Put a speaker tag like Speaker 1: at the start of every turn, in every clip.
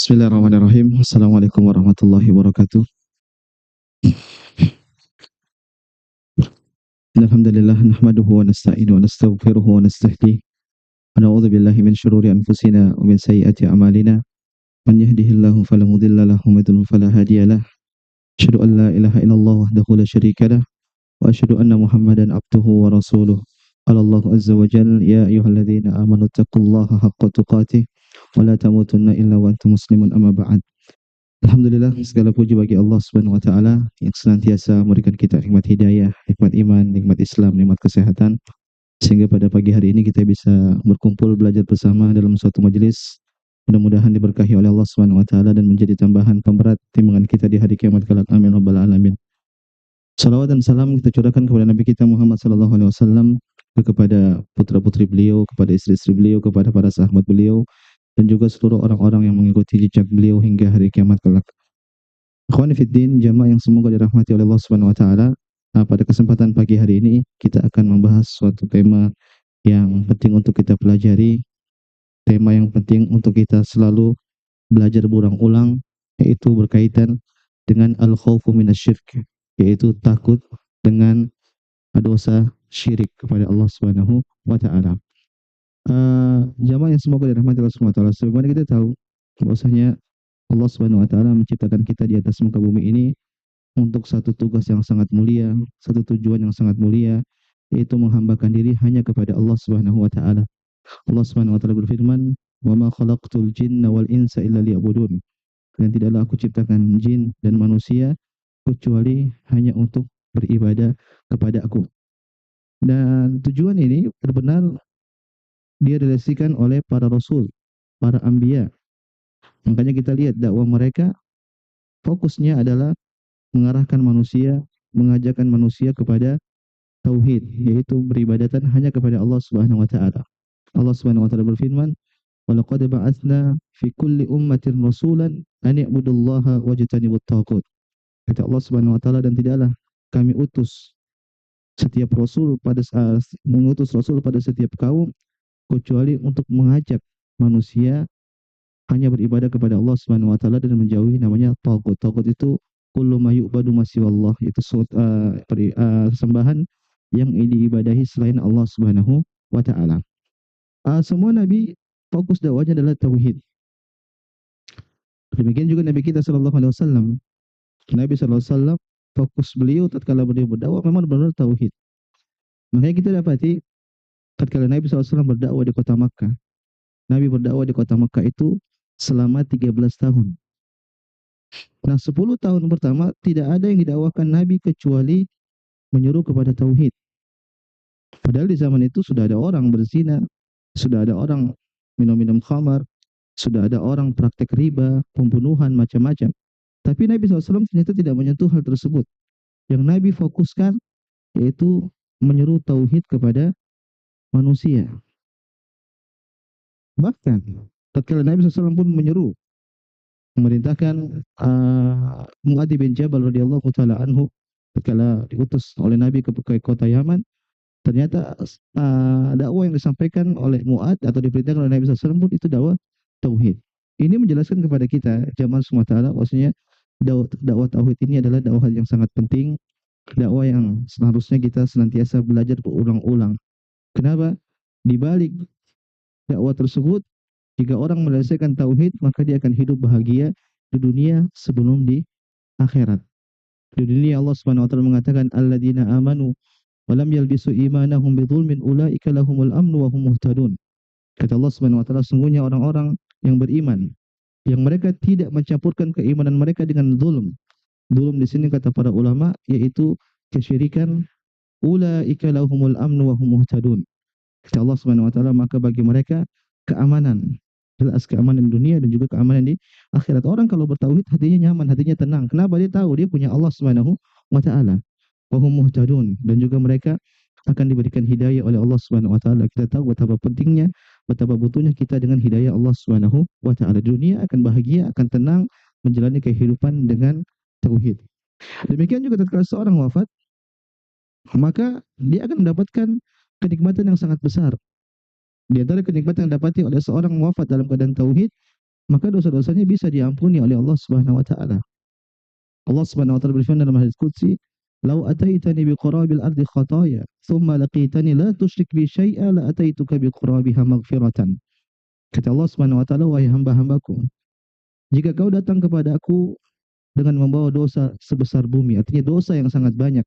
Speaker 1: Bismillahirrahmanirrahim. Assalamualaikum warahmatullahi wabarakatuh. Alhamdulillah nahmaduhu wa nasta'inu wa nastaghfiruhu wa nastahdihi wa na'udzu billahi min syururi anfusina wa min sayyiati a'malina. Man yahdihillahu fala mudilla lahu wa man yudlil fala hadiyalah. Asyhadu an la ilaha illallah wahdahu la syarika lah wa asyhadu anna Muhammadan abduhu wa rasuluh. Qala Allah azza wa jalla ya ayyuhalladzina amanu taqullaha haqqa tuqatih wa la tamutunna illa wa antum muslimun amma ba'd. Alhamdulillah, segala puji bagi Allah Subhanahu wa taala yang senantiasa memberikan kita nikmat hidayah, nikmat iman, nikmat Islam, nikmat kesehatan sehingga pada pagi hari ini kita bisa berkumpul belajar bersama dalam suatu majelis. Mudah-mudahan diberkahi oleh Allah Subhanahu wa taala dan menjadi tambahan pemberat timbangan kita di hari kiamat kelak. Amin rabbal alamin. Salawat dan salam kita curahkan kepada Nabi kita Muhammad sallallahu alaihi wasallam, kepada putra-putri beliau, kepada istri-istri beliau, kepada para sahabat beliau, dan juga seluruh orang-orang yang mengikuti jejak beliau hingga hari kiamat kelak. Ikhwani fiddin, jamaah yang semoga dirahmati oleh Allah Subhanahu wa taala. Pada kesempatan pagi hari ini kita akan membahas suatu tema yang penting untuk kita pelajari, tema yang penting untuk kita selalu belajar berulang-ulang, yaitu berkaitan dengan al-khaufu minasyirk, yaitu takut dengan dosa syirik kepada Allah Subhanahu wa taala. Jamaah yang semoga dirahmati Allah Subhanahu wa taala, sebagaimana kita tahu bahwasanya Allah Subhanahu wa taala menciptakan kita di atas muka bumi ini untuk satu tugas yang sangat mulia, satu tujuan yang sangat mulia, yaitu menghambakan diri hanya kepada Allah Subhanahu wa taala. Allah Subhanahu wa taala berfirman, "Wa ma khalaqtul jinna wal insa illa liya'budun." Dan tidaklah aku ciptakan jin dan manusia kecuali hanya untuk beribadah kepada aku. Dan tujuan ini benar-benar direalisasikan oleh para rasul, para anbiya. Makanya kita lihat dakwah mereka fokusnya adalah mengarahkan manusia, mengajarkan manusia kepada tauhid, yaitu beribadatan hanya kepada Allah Subhanahu wa taala. Allah Subhanahu wa taala berfirman, "Wa laqad ba'atsna fi kulli ummatin rasulan an i'budullaha wajtanibut taghut." Kata Allah Subhanahu wa taala, dan tidaklah kami utus setiap rasul pada mengutus rasul pada setiap kaum kecuali untuk mengajak manusia hanya beribadah kepada Allah Subhanahu wa taala dan menjauhi namanya taghut. Taghut itu kullu ma yu'badu ma siwallah, itu sembahan yang diibadahi selain Allah Subhanahu wa taala. Semua nabi fokus dakwahnya adalah tauhid. Demikian juga Nabi kita sallallahu alaihi wasallam. Nabi sallallahu alaihi wasallam fokus beliau tatkala beliau berdakwah memang benar-benar tauhid. Makanya kita dapati tatkala Nabi sallallahu alaihi wasallam berdakwah di kota Makkah. Nabi berdakwah di kota Makkah itu selama 13 tahun. Nah, 10 tahun pertama tidak ada yang didakwahkan Nabi kecuali menyuruh kepada tauhid. Padahal di zaman itu sudah ada orang berzina, sudah ada orang minum-minum khamar, sudah ada orang praktek riba, pembunuhan, macam-macam. Tapi Nabi SAW ternyata tidak menyentuh hal tersebut. Yang Nabi fokuskan yaitu menyeru tauhid kepada manusia. Bahkan tatkala Nabi SAW pun menyeru, memerintahkan Mu'adz bin Jabal radhiyallahu taala anhu tatkala diutus oleh Nabi ke kota Yaman, ternyata dakwah yang disampaikan oleh Mu'adz atau diperintahkan oleh Nabi SAW pun itu dakwah tauhid. Ini menjelaskan kepada kita jamaah semua taala bahwasanya dakwah tauhid ini adalah dakwah yang sangat penting, dakwah yang seharusnya kita senantiasa belajar berulang-ulang. Kenapa? Di balik dakwah tersebut, jika orang menyelesaikan tauhid, maka dia akan hidup bahagia di dunia sebelum di akhirat. Di dunia Allah Subhanahu wa taala mengatakan alladzina amanu wa lam yalbisu imanahum bidzulmin ulaika lahumul amnu wa hum muhtadun. Kata Allah Subhanahu wa taala, sungguhnya orang-orang yang beriman yang mereka tidak mencampurkan keimanan mereka dengan zulm. Zulm di sini kata para ulama yaitu kesyirikan, ulaika lahumul amnu wa hum muhtadun. Kata Allah Subhanahu wa taala, maka bagi mereka keamanan, jelas keamanan di dunia dan juga keamanan di akhirat. Orang kalau bertauhid hatinya nyaman, hatinya tenang. Kenapa? Dia tahu dia punya Allah Subhanahu wa taala. Wa hum muhtadun, dan juga mereka akan diberikan hidayah oleh Allah Subhanahu wa taala. Kita tahu betapa pentingnya, betapa butuhnya kita dengan hidayah Allah Subhanahu wa taala. Dunia akan bahagia, akan tenang menjalani kehidupan dengan tauhid. Demikian juga tatkala seorang wafat, maka dia akan mendapatkan kenikmatan yang sangat besar. Di antara kenikmatan yang didapati oleh seorang wafat dalam keadaan tauhid, maka dosa-dosanya bisa diampuni oleh Allah Subhanahu wa taala. Allah Subhanahu wa taala berfirman dalam hadis qudsi, "Lau ataitani biqurabil ardi khataya, thumma laqitani la tusyrik bi syai'a la ataituka biqurabiha maghfiratan." Kata Allah Subhanahu wa taala, "Wahai hamba-hambaku, jika kau datang kepada aku dengan membawa dosa sebesar bumi," artinya dosa yang sangat banyak,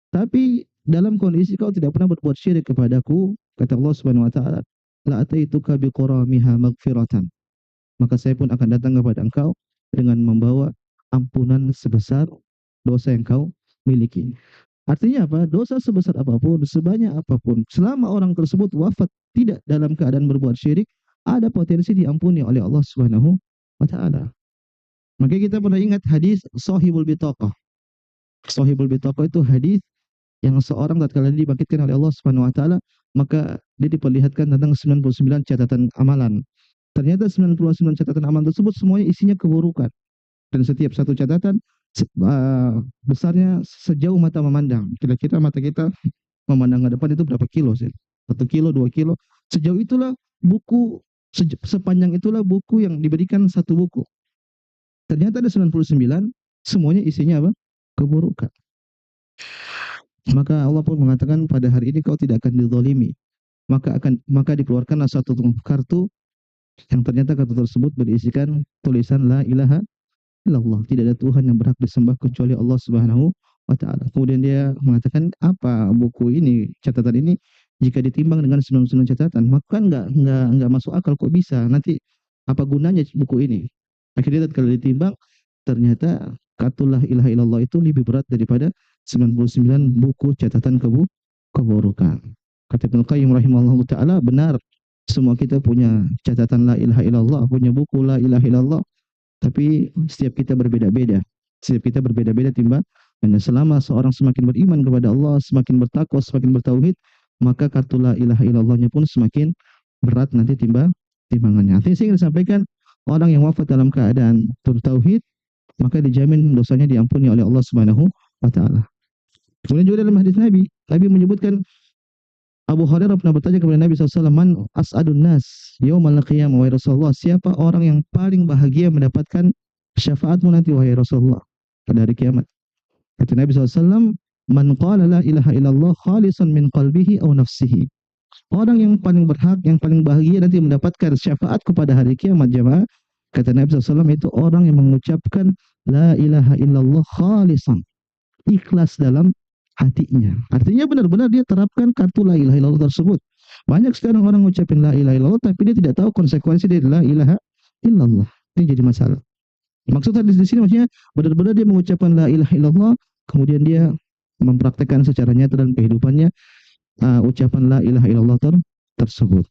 Speaker 1: tapi dalam kondisi kau tidak pernah berbuat syirik kepadaku, kata Allah Subhanahu wa taala, "La ataituka biquramiha maghfiratan." Maka saya pun akan datang kepada engkau dengan membawa ampunan sebesar dosa yang kau miliki. Artinya apa? Dosa sebesar apapun, sebanyak apapun, selama orang tersebut wafat tidak dalam keadaan berbuat syirik, ada potensi diampuni oleh Allah Subhanahu wa taala. Maka kita pernah ingat hadis Sahibul Bitaqah. Sahibul Bitaqah itu hadis yang seorang tatkala dibangkitkan oleh Allah Subhanahu wa taala, maka dia diperlihatkan tentang 99 catatan amalan. Ternyata 99 catatan amalan tersebut semuanya isinya keburukan. Dan setiap satu catatan besarnya sejauh mata memandang. Kira-kira mata kita memandang ke depan itu berapa kilo sih? 1 kilo, 2 kilo. Sejauh itulah buku, sepanjang itulah buku yang diberikan satu buku. Ternyata ada 99, semuanya isinya apa? Keburukan. Maka Allah pun mengatakan pada hari ini kau tidak akan dizalimi. Maka dikeluarkanlah satu kartu yang ternyata kartu tersebut berisikan tulisan la ilaha illallah, tidak ada Tuhan yang berhak disembah kecuali Allah Subhanahu wa taala. Kemudian dia mengatakan, apa buku ini, catatan ini jika ditimbang dengan 99 catatan, maka enggak masuk akal, kok bisa? Nanti apa gunanya buku ini? Akhirnya kalau ditimbang ternyata kartu la ilaha illallah itu lebih berat daripada 99 buku catatan keburukan. Kata Ibnu Qayyim rahimahullah taala, benar, semua kita punya catatan la ilaha illallah, punya buku la ilaha illallah, tapi setiap kita berbeda-beda. Setiap kita berbeda-beda timbang. Dan selama seorang semakin beriman kepada Allah, semakin bertakwa, semakin bertauhid, maka kartu la ilaha illallahnya pun semakin berat nanti timbangannya. Artinya saya ingin sampaikan, orang yang wafat dalam keadaan bertauhid, maka dijamin dosanya diampuni oleh Allah Subhanahu wa taala. Kemudian juga dalam hadis Nabi menyebutkan, Abu Hurairah pernah bertanya kepada Nabi SAW, "Man as'adun nas yaumal qiyamah, wahai Rasulullah, siapa orang yang paling bahagia mendapatkan syafaatmu nanti wahai Rasulullah pada hari kiamat?" Kata Nabi SAW, "Man qala la ilaha illallah khalisan min qalbihi aw nafsihi." Orang yang paling berhak, yang paling bahagia nanti mendapatkan syafaat kepada hari kiamat, jemaah, kata Nabi SAW, itu orang yang mengucapkan la ilaha illallah khalisan, ikhlas dalam hatinya. Artinya benar-benar dia terapkan kartu la ilaha illallah tersebut. Banyak sekarang orang mengucapkan la ilaha illallah tapi dia tidak tahu konsekuensi dari la ilaha illallah. Ini jadi masalah. Maksud hadis di sini maksudnya benar-benar dia mengucapkan la ilaha illallah, kemudian dia mempraktekkan secara nyata dalam kehidupannya ucapan la ilaha illallah tersebut.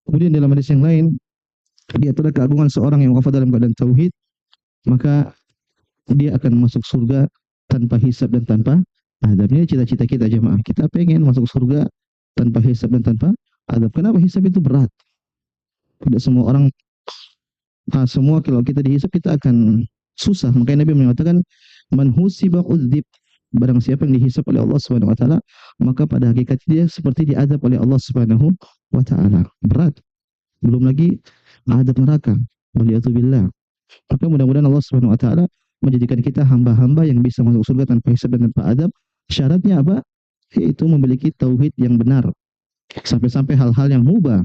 Speaker 1: Kemudian dalam hadis yang lain, dia adalah keagungan seorang yang wafat dalam keadaan tauhid, maka dia akan masuk surga tanpa hisab dan tanpa adab. Ini cita-cita kita jemaah. Kita pengen masuk surga tanpa hisab dan tanpa adab. Kenapa? Hisab itu berat. Tidak semua orang, semua kalau kita dihisab kita akan susah. Makanya Nabi mengatakan, "Man husiba udzib." Barang siapa yang dihisab oleh Allah Subhanahu wa taala, maka pada hakikat dia seperti diazab oleh Allah Subhanahu wa taala. Berat. Belum lagi adab neraka. Waliyadzubillah. Maka mudah-mudahan Allah Subhanahu wa taala menjadikan kita hamba-hamba yang bisa masuk surga tanpa hisab dan tanpa adab. Syaratnya apa? Yaitu memiliki tauhid yang benar. Sampai-sampai hal-hal yang mubah,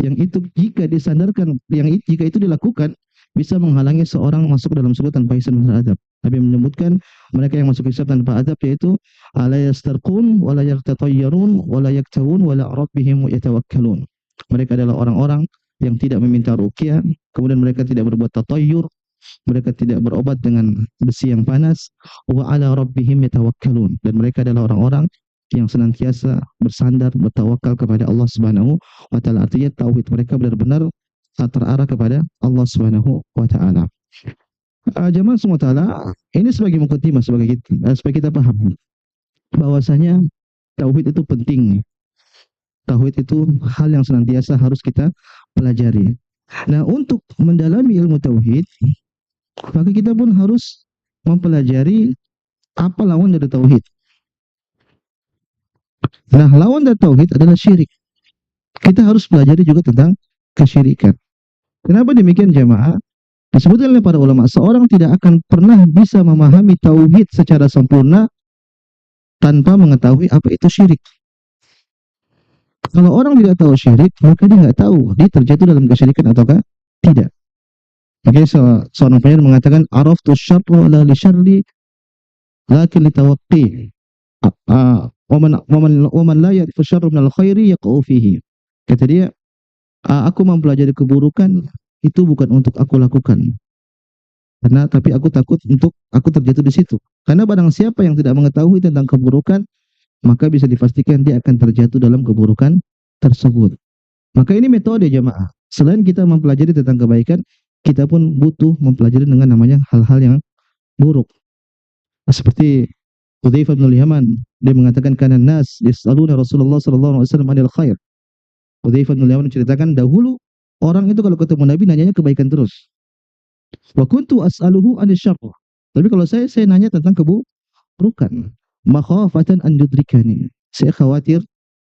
Speaker 1: yang itu jika disandarkan, jika itu dilakukan, bisa menghalangi seorang masuk dalam surga tanpa hisab dan adab. Nabi menyebutkan mereka yang masuk hisab tanpa adab yaitu ala yastarqun wa la yaqtatayyarun wa la yaktawun wa la rabbihim yatawakkalun. Mereka adalah orang-orang yang tidak meminta ruqyah, kemudian mereka tidak berbuat tatayyur, mereka tidak berobat dengan besi yang panas, wa ala rabbihim yatawakkalun, dan mereka adalah orang-orang yang senantiasa bersandar, bertawakal kepada Allah Subhanahu wa taala. Artinya tauhid mereka benar-benar terarah kepada Allah Subhanahu wa taala. Jemaah semua taala, ini sebagai mukadimah, supaya kita paham bahwasanya tauhid itu penting. Tauhid itu hal yang senantiasa harus kita pelajari. Nah, untuk mendalami ilmu tauhid, maka kita pun harus mempelajari apa lawan dari tauhid. Nah, lawan dari tauhid adalah syirik. Kita harus pelajari juga tentang kesyirikan. Kenapa demikian jamaah? Disebutkan oleh para ulama, seorang tidak akan pernah bisa memahami tauhid secara sempurna tanpa mengetahui apa itu syirik. Kalau orang tidak tahu syirik, maka dia nggak tahu dia terjatuh dalam kesyirikan ataukah tidak. Makanya seorang penyair mengatakan, araftu syarra la li syarri lakin li tawaqqi. Waman la ya'rifu syarra minal khairi yaqa'u fihi. Kata dia, aku mempelajari keburukan itu bukan untuk aku lakukan. Karena tapi aku takut untuk aku terjatuh di situ. Karena barang siapa yang tidak mengetahui tentang keburukan, maka bisa dipastikan dia akan terjatuh dalam keburukan tersebut. Maka ini metode jamaah. Selain kita mempelajari tentang kebaikan, kita pun butuh mempelajari dengan namanya hal-hal yang buruk. Seperti Hudzaifah bin Yaman, dia mengatakan kana nas yasaluna Rasulullah sallallahu alaihi wasallam anil khair. Hudzaifah bin Yaman menceritakan dahulu orang itu kalau ketemu Nabi nanyanya kebaikan terus. Wa kuntu as'aluhu anil syarr. Tapi kalau saya nanya tentang keburukan. Makhafatan an yudrikani. Saya khawatir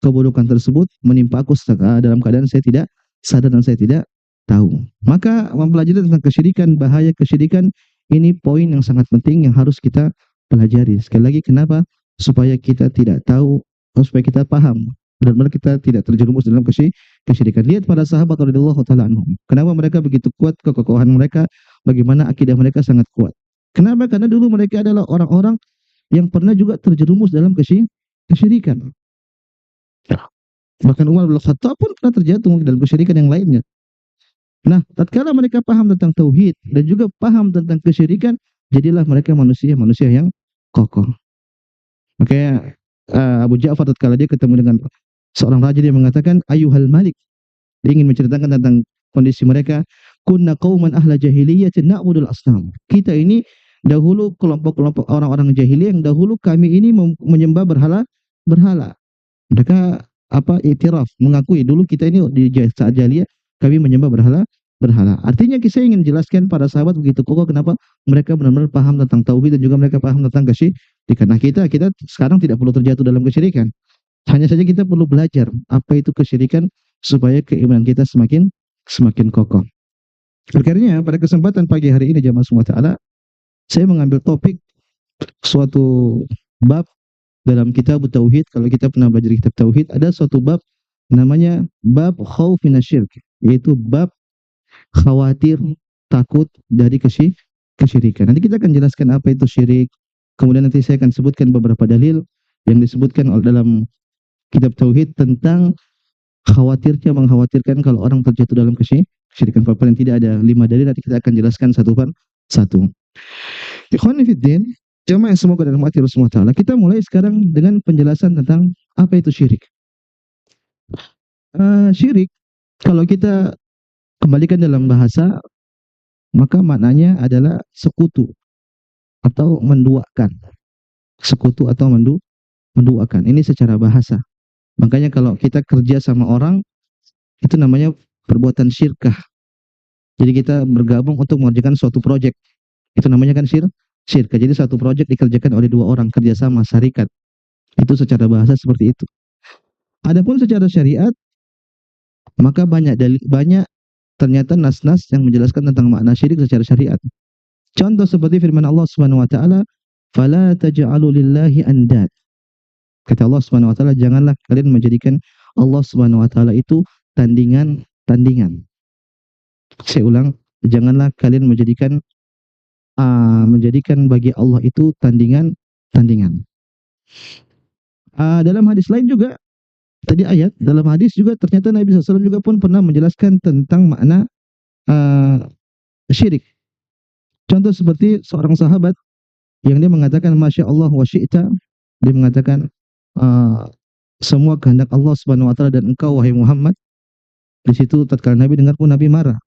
Speaker 1: keburukan tersebut menimpa aku dalam keadaan saya tidak sadar dan saya tidak tahu. Maka mempelajari tentang kesyirikan, bahaya kesyirikan, ini poin yang sangat penting yang harus kita pelajari. Sekali lagi, kenapa? Supaya kita tidak tahu, supaya kita paham, benar-benar kita tidak terjerumus dalam kesyirikan. Lihat para sahabat radhiyallahu taala anhum. Kenapa mereka begitu kuat, kekokohan mereka, bagaimana akidah mereka sangat kuat. Kenapa? Karena dulu mereka adalah orang-orang yang pernah juga terjerumus dalam kesyirikan. Bahkan Umar bin Khattab pun pernah terjatuh dalam kesyirikan yang lainnya. Nah, tatkala mereka paham tentang tauhid dan juga paham tentang kesyirikan, jadilah mereka manusia-manusia yang kokoh. Makanya Abu Ja'far tatkala dia ketemu dengan seorang raja, dia mengatakan ayuhal malik. Dia ingin menceritakan tentang kondisi mereka. Kunna qauman ahla jahiliyatin na'budul asnam. Kita ini dahulu kelompok-kelompok orang-orang jahiliyah yang dahulu kami ini menyembah berhala. Mereka iktiraf, mengakui dulu kita ini di saat jahiliyah kami menyembah berhala. Artinya saya ingin jelaskan para sahabat begitu kokoh kenapa mereka benar-benar paham tentang tauhid dan juga mereka paham tentang kesyirikan. Nah, kita sekarang tidak perlu terjatuh dalam kesyirikan. Hanya saja kita perlu belajar apa itu kesyirikan supaya keimanan kita semakin kokoh. Akhirnya pada kesempatan pagi hari ini jamaah semua taala, saya mengambil topik suatu bab dalam kitab tauhid. Kalau kita pernah belajar kitab tauhid, ada suatu bab namanya bab khauf minasyirk, yaitu bab khawatir, takut dari kesyirikan. Nanti kita akan jelaskan apa itu syirik. Kemudian nanti saya akan sebutkan beberapa dalil yang disebutkan dalam kitab tauhid tentang mengkhawatirkan kalau orang terjatuh dalam kesyirikan. Kalau paling tidak ada 5 dalil, nanti kita akan jelaskan satu per satu. Ikhwan fillah, jemaah yang semoga dalam hati Rasulullah Ta'ala, kita mulai sekarang dengan penjelasan tentang apa itu syirik. Syirik, kalau kita kembalikan dalam bahasa, maka maknanya adalah sekutu atau menduakan. Sekutu atau menduakan. Ini secara bahasa. Makanya kalau kita kerja sama orang, itu namanya perbuatan syirkah. Jadi kita bergabung untuk mengerjakan suatu proyek. Itu namanya kan syirkah. Jadi satu proyek dikerjakan oleh 2 orang, kerjasama, syarikat. Itu secara bahasa seperti itu. Adapun secara syariat, maka banyak ternyata nas-nas yang menjelaskan tentang makna syirik secara syariat. Contoh seperti firman Allah Subhanahu wa taala, "Fala taj'alu lillahi andad." Kata Allah Subhanahu wa taala, janganlah kalian menjadikan Allah Subhanahu wa taala itu tandingan. Saya ulang, janganlah kalian menjadikan bagi Allah itu tandingan. Dalam hadis lain juga, tadi ayat, dalam hadis juga ternyata Nabi SAW juga pun pernah menjelaskan tentang makna syirik. Contoh seperti seorang sahabat yang dia mengatakan Masya Allah wa syi'ta. Dia mengatakan semua kehendak Allah Subhanahu wa taala dan engkau wahai Muhammad. Di situ tatkala Nabi dengar pun Nabi marah.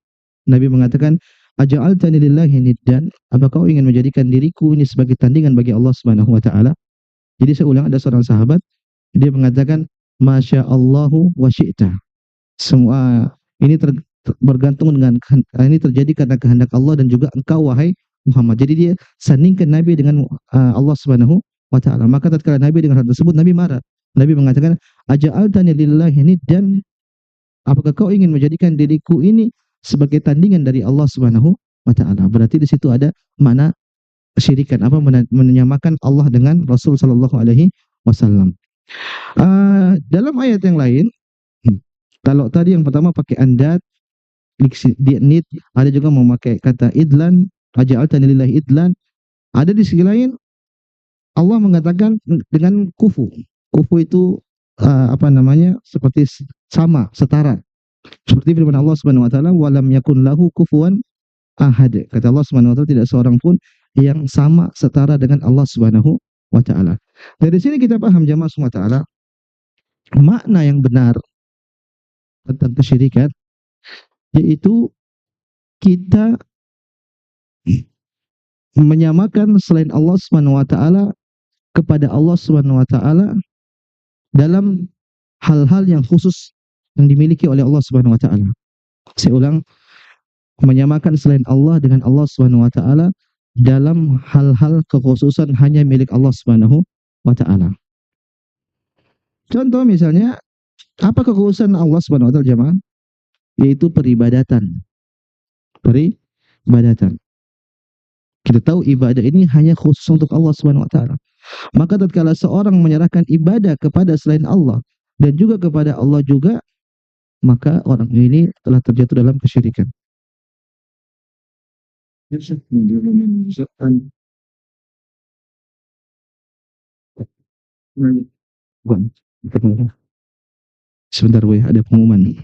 Speaker 1: Nabi mengatakan, aja'altani lillahi niddan? Apa kau ingin menjadikan diriku ini sebagai tandingan bagi Allah Subhanahu wa taala? Jadi saya ulang, ada seorang sahabat, dia mengatakan Masya Allahu wa syi'ta. Semua ini bergantung dengan ini terjadi karena kehendak Allah dan juga engkau wahai Muhammad. Jadi dia sandingkan Nabi dengan Allah Subhanahu wa taala. Maka tatkala Nabi dengan hal tersebut, Nabi marah. Nabi mengatakan, aja'altani lillahi niddan? Apakah kau ingin menjadikan diriku ini sebagai tandingan dari Allah Subhanahu wa taala. Berarti di situ ada makna syirikan, apa, menyamakan Allah dengan Rasul sallallahu alaihi wasallam. Dalam ayat yang lain, kalau tadi yang pertama pakai andat, nid, ada juga memakai kata idlan, aja'altani lillahi idlan. Ada di segi lain Allah mengatakan dengan kufu. Kufu itu apa namanya? Seperti sama, setara. Seperti firman Allah Subhanahu wa taala, "Walam yakun lahu kufuwan ahad." Kata Allah Subhanahu wa taala, tidak seorang pun yang sama setara dengan Allah Subhanahu wa taala. Dari sini kita paham jamaah semua taala, makna yang benar tentang kesyirikan yaitu kita menyamakan selain Allah Subhanahu wa taala kepada Allah Subhanahu wa taala dalam hal-hal yang khusus yang dimiliki oleh Allah Subhanahu wa taala. Saya ulang, menyamakan selain Allah dengan Allah Subhanahu wa taala dalam hal-hal kekhususan hanya milik Allah Subhanahu wa taala. Contoh misalnya, apa kekhususan Allah Subhanahu wa taala jemaah? Yaitu peribadatan. Peribadatan. Kita tahu ibadah ini hanya khusus untuk Allah Subhanahu wa taala. Maka tatkala seorang menyerahkan ibadah kepada selain Allah dan juga kepada Allah juga, maka orang ini telah terjatuh dalam kesyirikan. Sebentar Bu, ada pengumuman.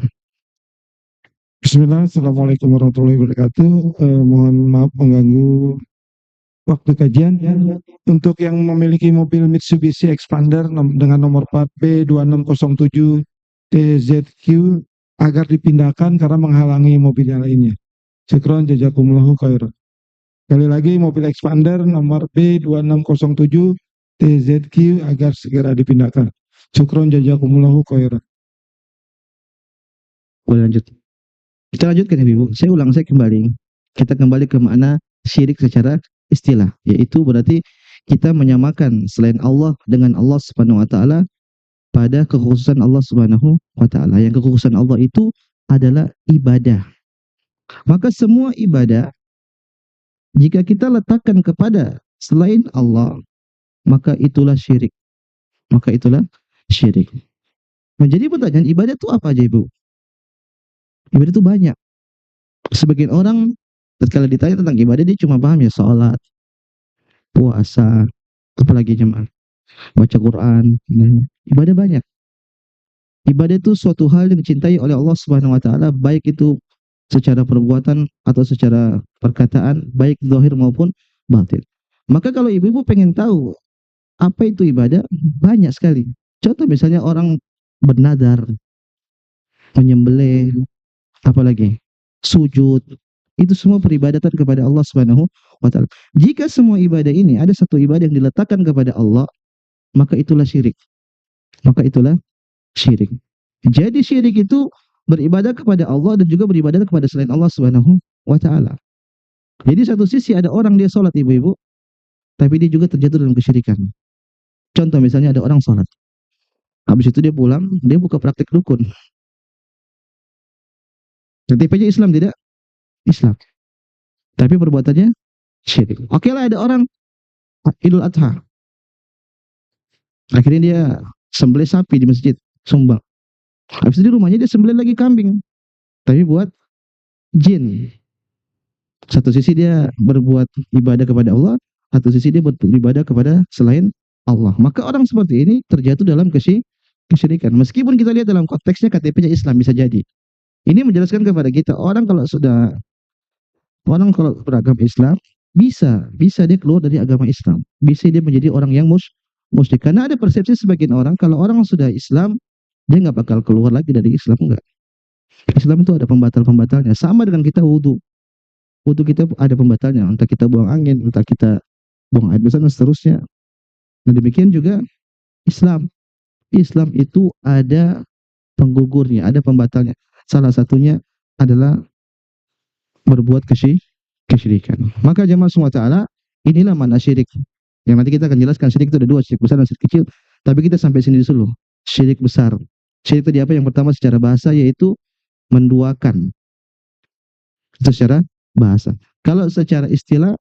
Speaker 2: Bismillah, Assalamualaikum warahmatullahi wabarakatuh. Mohon maaf mengganggu waktu kajian. Untuk yang memiliki mobil Mitsubishi Expander dengan nomor plat B2607 TZQ agar dipindahkan karena menghalangi mobil yang lainnya. Syukron jazakumullahu khairan. Sekali lagi, mobil Expander nomor B2607 TZQ agar segera dipindahkan. Syukron jazakumullahu khairan.
Speaker 1: Boleh lanjut. Kita lanjutkan ya Ibu. Saya kembali. Kita kembali ke makna syirik secara istilah, yaitu berarti kita menyamakan selain Allah dengan Allah Subhanahu wa taala pada kekhususan Allah Subhanahu wa taala. Yang kekhususan Allah itu adalah ibadah. Maka semua ibadah jika kita letakkan kepada selain Allah, maka itulah syirik. Maka itulah syirik. Menjadi pertanyaan, ibadah itu apa aja Ibu? Ibadah itu banyak. Sebagian orang tatkala ditanya tentang ibadah, dia cuma paham ya sholat, puasa, apalagi jemaah, baca Quran. Ibadah banyak. Ibadah itu suatu hal yang dicintai oleh Allah Subhanahu wa taala, baik itu secara perbuatan atau secara perkataan, baik zahir maupun batin. Maka kalau ibu-ibu pengen tahu apa itu ibadah, banyak sekali. Contoh misalnya orang bernadar, menyembelih, apalagi sujud, itu semua peribadatan kepada Allah Subhanahu wa taala. Jika semua ibadah ini ada satu ibadah yang diletakkan kepada Allah, maka itulah syirik. Maka itulah syirik. Jadi syirik itu beribadah kepada Allah dan juga beribadah kepada selain Allah Subhanahu wa taala. Jadi satu sisi ada orang dia sholat ibu-ibu, tapi dia juga terjatuh dalam kesyirikan. Contoh misalnya ada orang sholat, habis itu dia pulang, dia buka praktek dukun. KTP-nya Islam tidak? Islam. Tapi perbuatannya syirik. Oke lah, ada orang Idul Adha. Akhirnya dia sembelih sapi di masjid, sumbang. Habis itu di rumahnya dia sembelih lagi kambing. Tapi buat jin. Satu sisi dia berbuat ibadah kepada Allah, satu sisi dia beribadah kepada selain Allah. Maka orang seperti ini terjatuh dalam kesyirikan. Meskipun kita lihat dalam konteksnya KTP-nya Islam, bisa jadi. Ini menjelaskan kepada kita, orang kalau beragama Islam, bisa dia keluar dari agama Islam. Bisa dia menjadi orang yang musyrik. Karena ada persepsi sebagian orang, kalau orang sudah Islam, dia nggak bakal keluar lagi dari Islam. Enggak. Islam itu ada pembatal-pembatalnya. Sama dengan kita wudhu. Wudhu kita ada pembatalnya. Entah kita buang angin, entah kita buang air besar, dan seterusnya. Nah demikian juga Islam. Islam itu ada penggugurnya, ada pembatalnya. Salah satunya adalah berbuat kesyirikan. Maka jemaah semua taala, inilah makna syirik. Yang nanti kita akan jelaskan syirik itu ada dua, syirik besar dan syirik kecil. Tapi kita sampai sini dulu. Syirik besar. Syirik tadi apa? Yang pertama secara bahasa yaitu menduakan Itu secara bahasa. Kalau secara istilah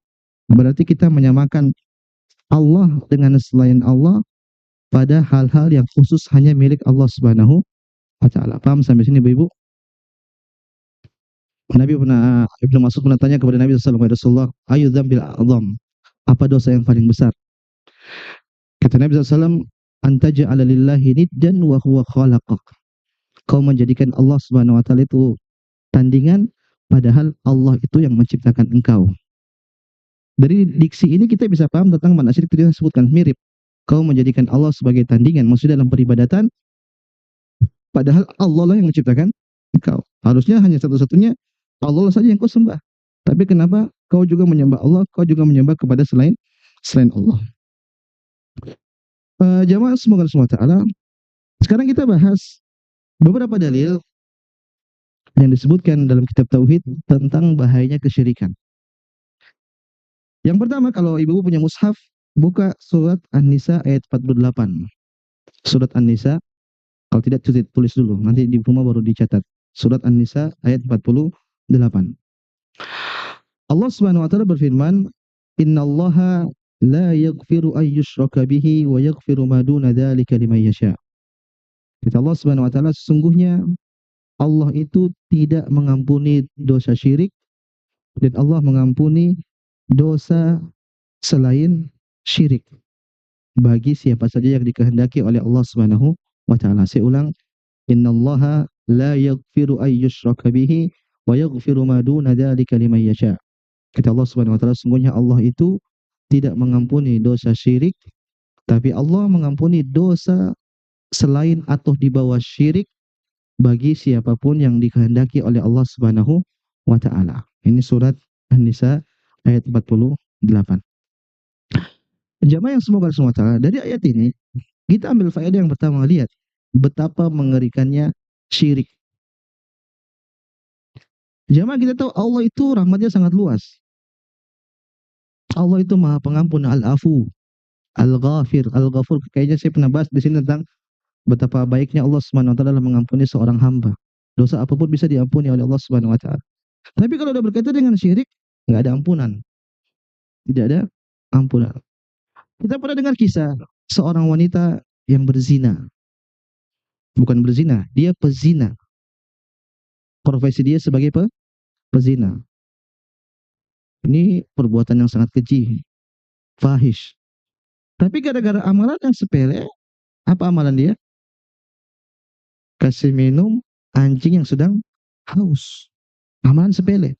Speaker 1: berarti kita menyamakan Allah dengan selain Allah pada hal-hal yang khusus hanya milik Allah Subhanahu wa taala. Paham sampai sini Ibu? Ibnu Mas'ud pernah tanya kepada Nabi sallallahu alaihi wasallam, "Ayu dzambil a'dzam?" Apa dosa yang paling besar? Kata Nabi SAW, "Antaja'ala lillahi niddan wa huwa khalaqak." Kau menjadikan Allah Subhanahu wa taala itu tandingan padahal Allah itu yang menciptakan engkau. Dari diksi ini kita bisa paham tentang makna syirik tadi sebutkan mirip. Kau menjadikan Allah sebagai tandingan, maksudnya dalam peribadatan padahal Allah lah yang menciptakan engkau. Harusnya hanya satu-satunya Allah saja yang kau sembah. Tapi kenapa kau juga menyembah Allah, kau juga menyembah kepada selain Allah. Jamaah semoga Allah Taala. Sekarang kita bahas beberapa dalil yang disebutkan dalam kitab Tauhid tentang bahayanya kesyirikan. Yang pertama, kalau ibu punya mushaf, buka surat An-Nisa ayat 48. Surat An-Nisa, kalau tidak tulis dulu, nanti di rumah baru dicatat. Surat An-Nisa ayat 48. Allah Subhanahu wa taala berfirman, "Innallaha la yaghfiru an yushraka bihi wa yaghfiru ma duna dzalika liman yasha." Kata Allah Subhanahu wa taala, sesungguhnya Allah itu tidak mengampuni dosa syirik dan Allah mengampuni dosa selain syirik bagi siapa saja yang dikehendaki oleh Allah Subhanahu wa taala. Saya ulang, innallaha la yaghfiru an yushraka bihi wa yaghfiru ma duna dzalika liman yasha. Kata Allah Subhanahu wa taala, sungguhnya Allah itu tidak mengampuni dosa syirik, tapi Allah mengampuni dosa selain atau di bawah syirik bagi siapapun yang dikehendaki oleh Allah Subhanahu wa taala. Ini surat An-Nisa ayat 48. Jamaah yang semoga Allah SWT, dari ayat ini kita ambil faedah yang pertama, lihat betapa mengerikannya syirik. Jamaah kita tahu Allah itu rahmatnya sangat luas. Allah itu Maha Pengampun, Al-Afu, Al-Ghafir, Al-Ghafur. Kayaknya saya pernah bahas di sini tentang betapa baiknya Allah Subhanahu wa taala mengampuni seorang hamba. Dosa apapun bisa diampuni oleh Allah Subhanahu wa taala. Tapi kalau udah berkaitan dengan syirik, nggak ada ampunan. Tidak ada ampunan. Kita pernah dengar kisah seorang wanita yang berzina. Bukan berzina, dia pezina. Profesi dia sebagai pezina. Ini perbuatan yang sangat keji, fahish. Tapi gara-gara amalan yang sepele, apa amalan dia? Kasih minum anjing yang sedang haus. Amalan sepele.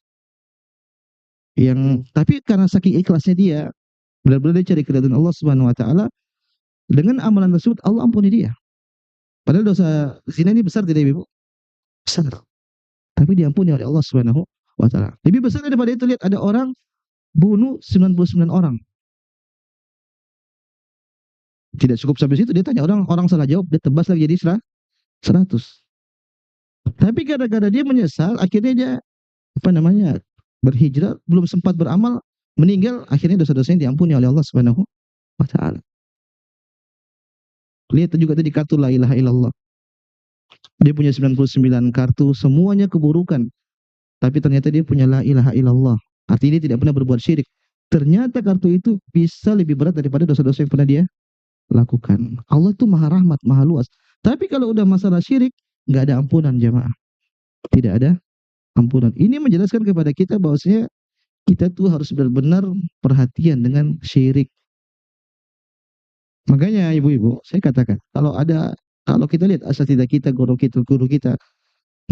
Speaker 1: Tapi karena saking ikhlasnya dia, benar-benar dia cari keridhaan Allah Subhanahu wa taala, dengan amalan tersebut Allah ampuni dia. Padahal dosa zina ini besar tidak Ibu? Besar. Tapi diampuni oleh Allah Subhanahu wa taala. Lebih besar daripada itu, lihat ada orang bunuh 99 orang. Tidak cukup sampai situ, dia tanya orang salah jawab, dia tebas lagi jadi 100. Tapi gara-gara dia menyesal, akhirnya dia berhijrah, belum sempat beramal, meninggal, akhirnya dosa-dosanya diampuni oleh Allah Subhanahu wa taala. Lihat juga tadi kartu la ilaha illallah. Dia punya 99 kartu, semuanya keburukan. Tapi ternyata dia punya la ilaha illallah. Artinya dia tidak pernah berbuat syirik. Ternyata kartu itu bisa lebih berat daripada dosa-dosa yang pernah dia lakukan. Allah itu maha rahmat, maha luas. Tapi kalau udah masalah syirik, nggak ada ampunan jamaah. Tidak ada ampunan. Ini menjelaskan kepada kita bahwasanya kita tuh harus benar-benar perhatian dengan syirik. Makanya ibu-ibu, saya katakan, kalau kita lihat asatidzah kita, guru kita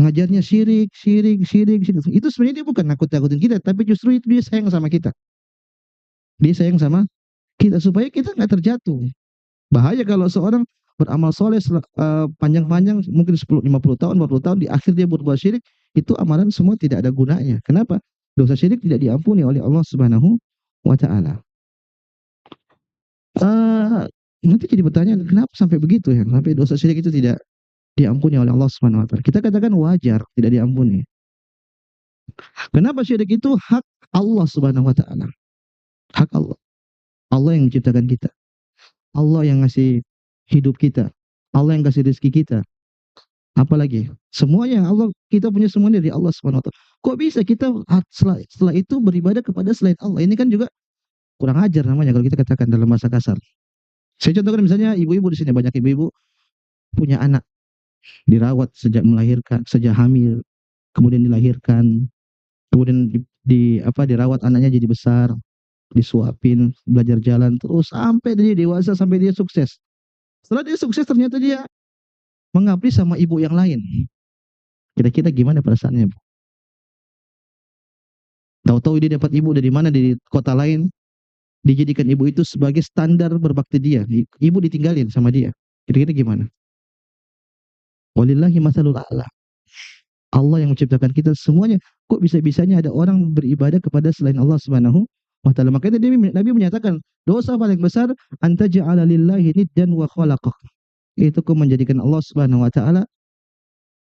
Speaker 1: ngajarnya syirik, itu sebenarnya dia bukan nakut-nakutin kita, tapi justru itu dia sayang sama kita. Dia sayang sama kita supaya kita nggak terjatuh. Bahaya kalau seorang beramal soleh panjang-panjang, mungkin 10, 50 tahun, 40 tahun, di akhir dia berbuat syirik, itu amalan semua tidak ada gunanya. Kenapa? Dosa syirik tidak diampuni oleh Allah Subhanahu wa taala. Nanti jadi pertanyaan, kenapa sampai begitu ya? Sampai dosa syirik itu tidak diampuni oleh Allah Subhanahu wa taala. Kita katakan wajar tidak diampuni. Kenapa syirik itu hak Allah Subhanahu wa taala? Hak Allah. Allah yang menciptakan kita. Allah yang ngasih hidup kita. Allah yang kasih rezeki kita. Apalagi semua yang Allah kita punya semuanya dari Allah Subhanahu wa taala. Kok bisa kita setelah itu beribadah kepada selain Allah? Ini kan juga kurang ajar namanya kalau kita katakan dalam bahasa kasar. Saya contohkan misalnya ibu-ibu di sini, banyak ibu-ibu punya anak dirawat sejak melahirkan, sejak hamil, kemudian dilahirkan, kemudian dirawat anaknya jadi besar, disuapin, belajar jalan terus sampai dia dewasa, sampai dia sukses. Setelah dia sukses ternyata dia mengabdi sama ibu yang lain. Kira-kira gimana perasaannya, Bu? Tahu-tahu dia dapat ibu dari mana, dari kota lain, dijadikan ibu itu sebagai standar berbakti dia. Ibu ditinggalin sama dia. Kira-kira gimana? Walillahi masalul a'la. Allah yang menciptakan kita semuanya. Kok bisa-bisanya ada orang beribadah kepada selain Allah Subhanahu wa taala? Makanya Nabi menyatakan, dosa paling besar anta ja'ala lillahi niddan wa khalaqah. Itu kau menjadikan Allah Subhanahu wa taala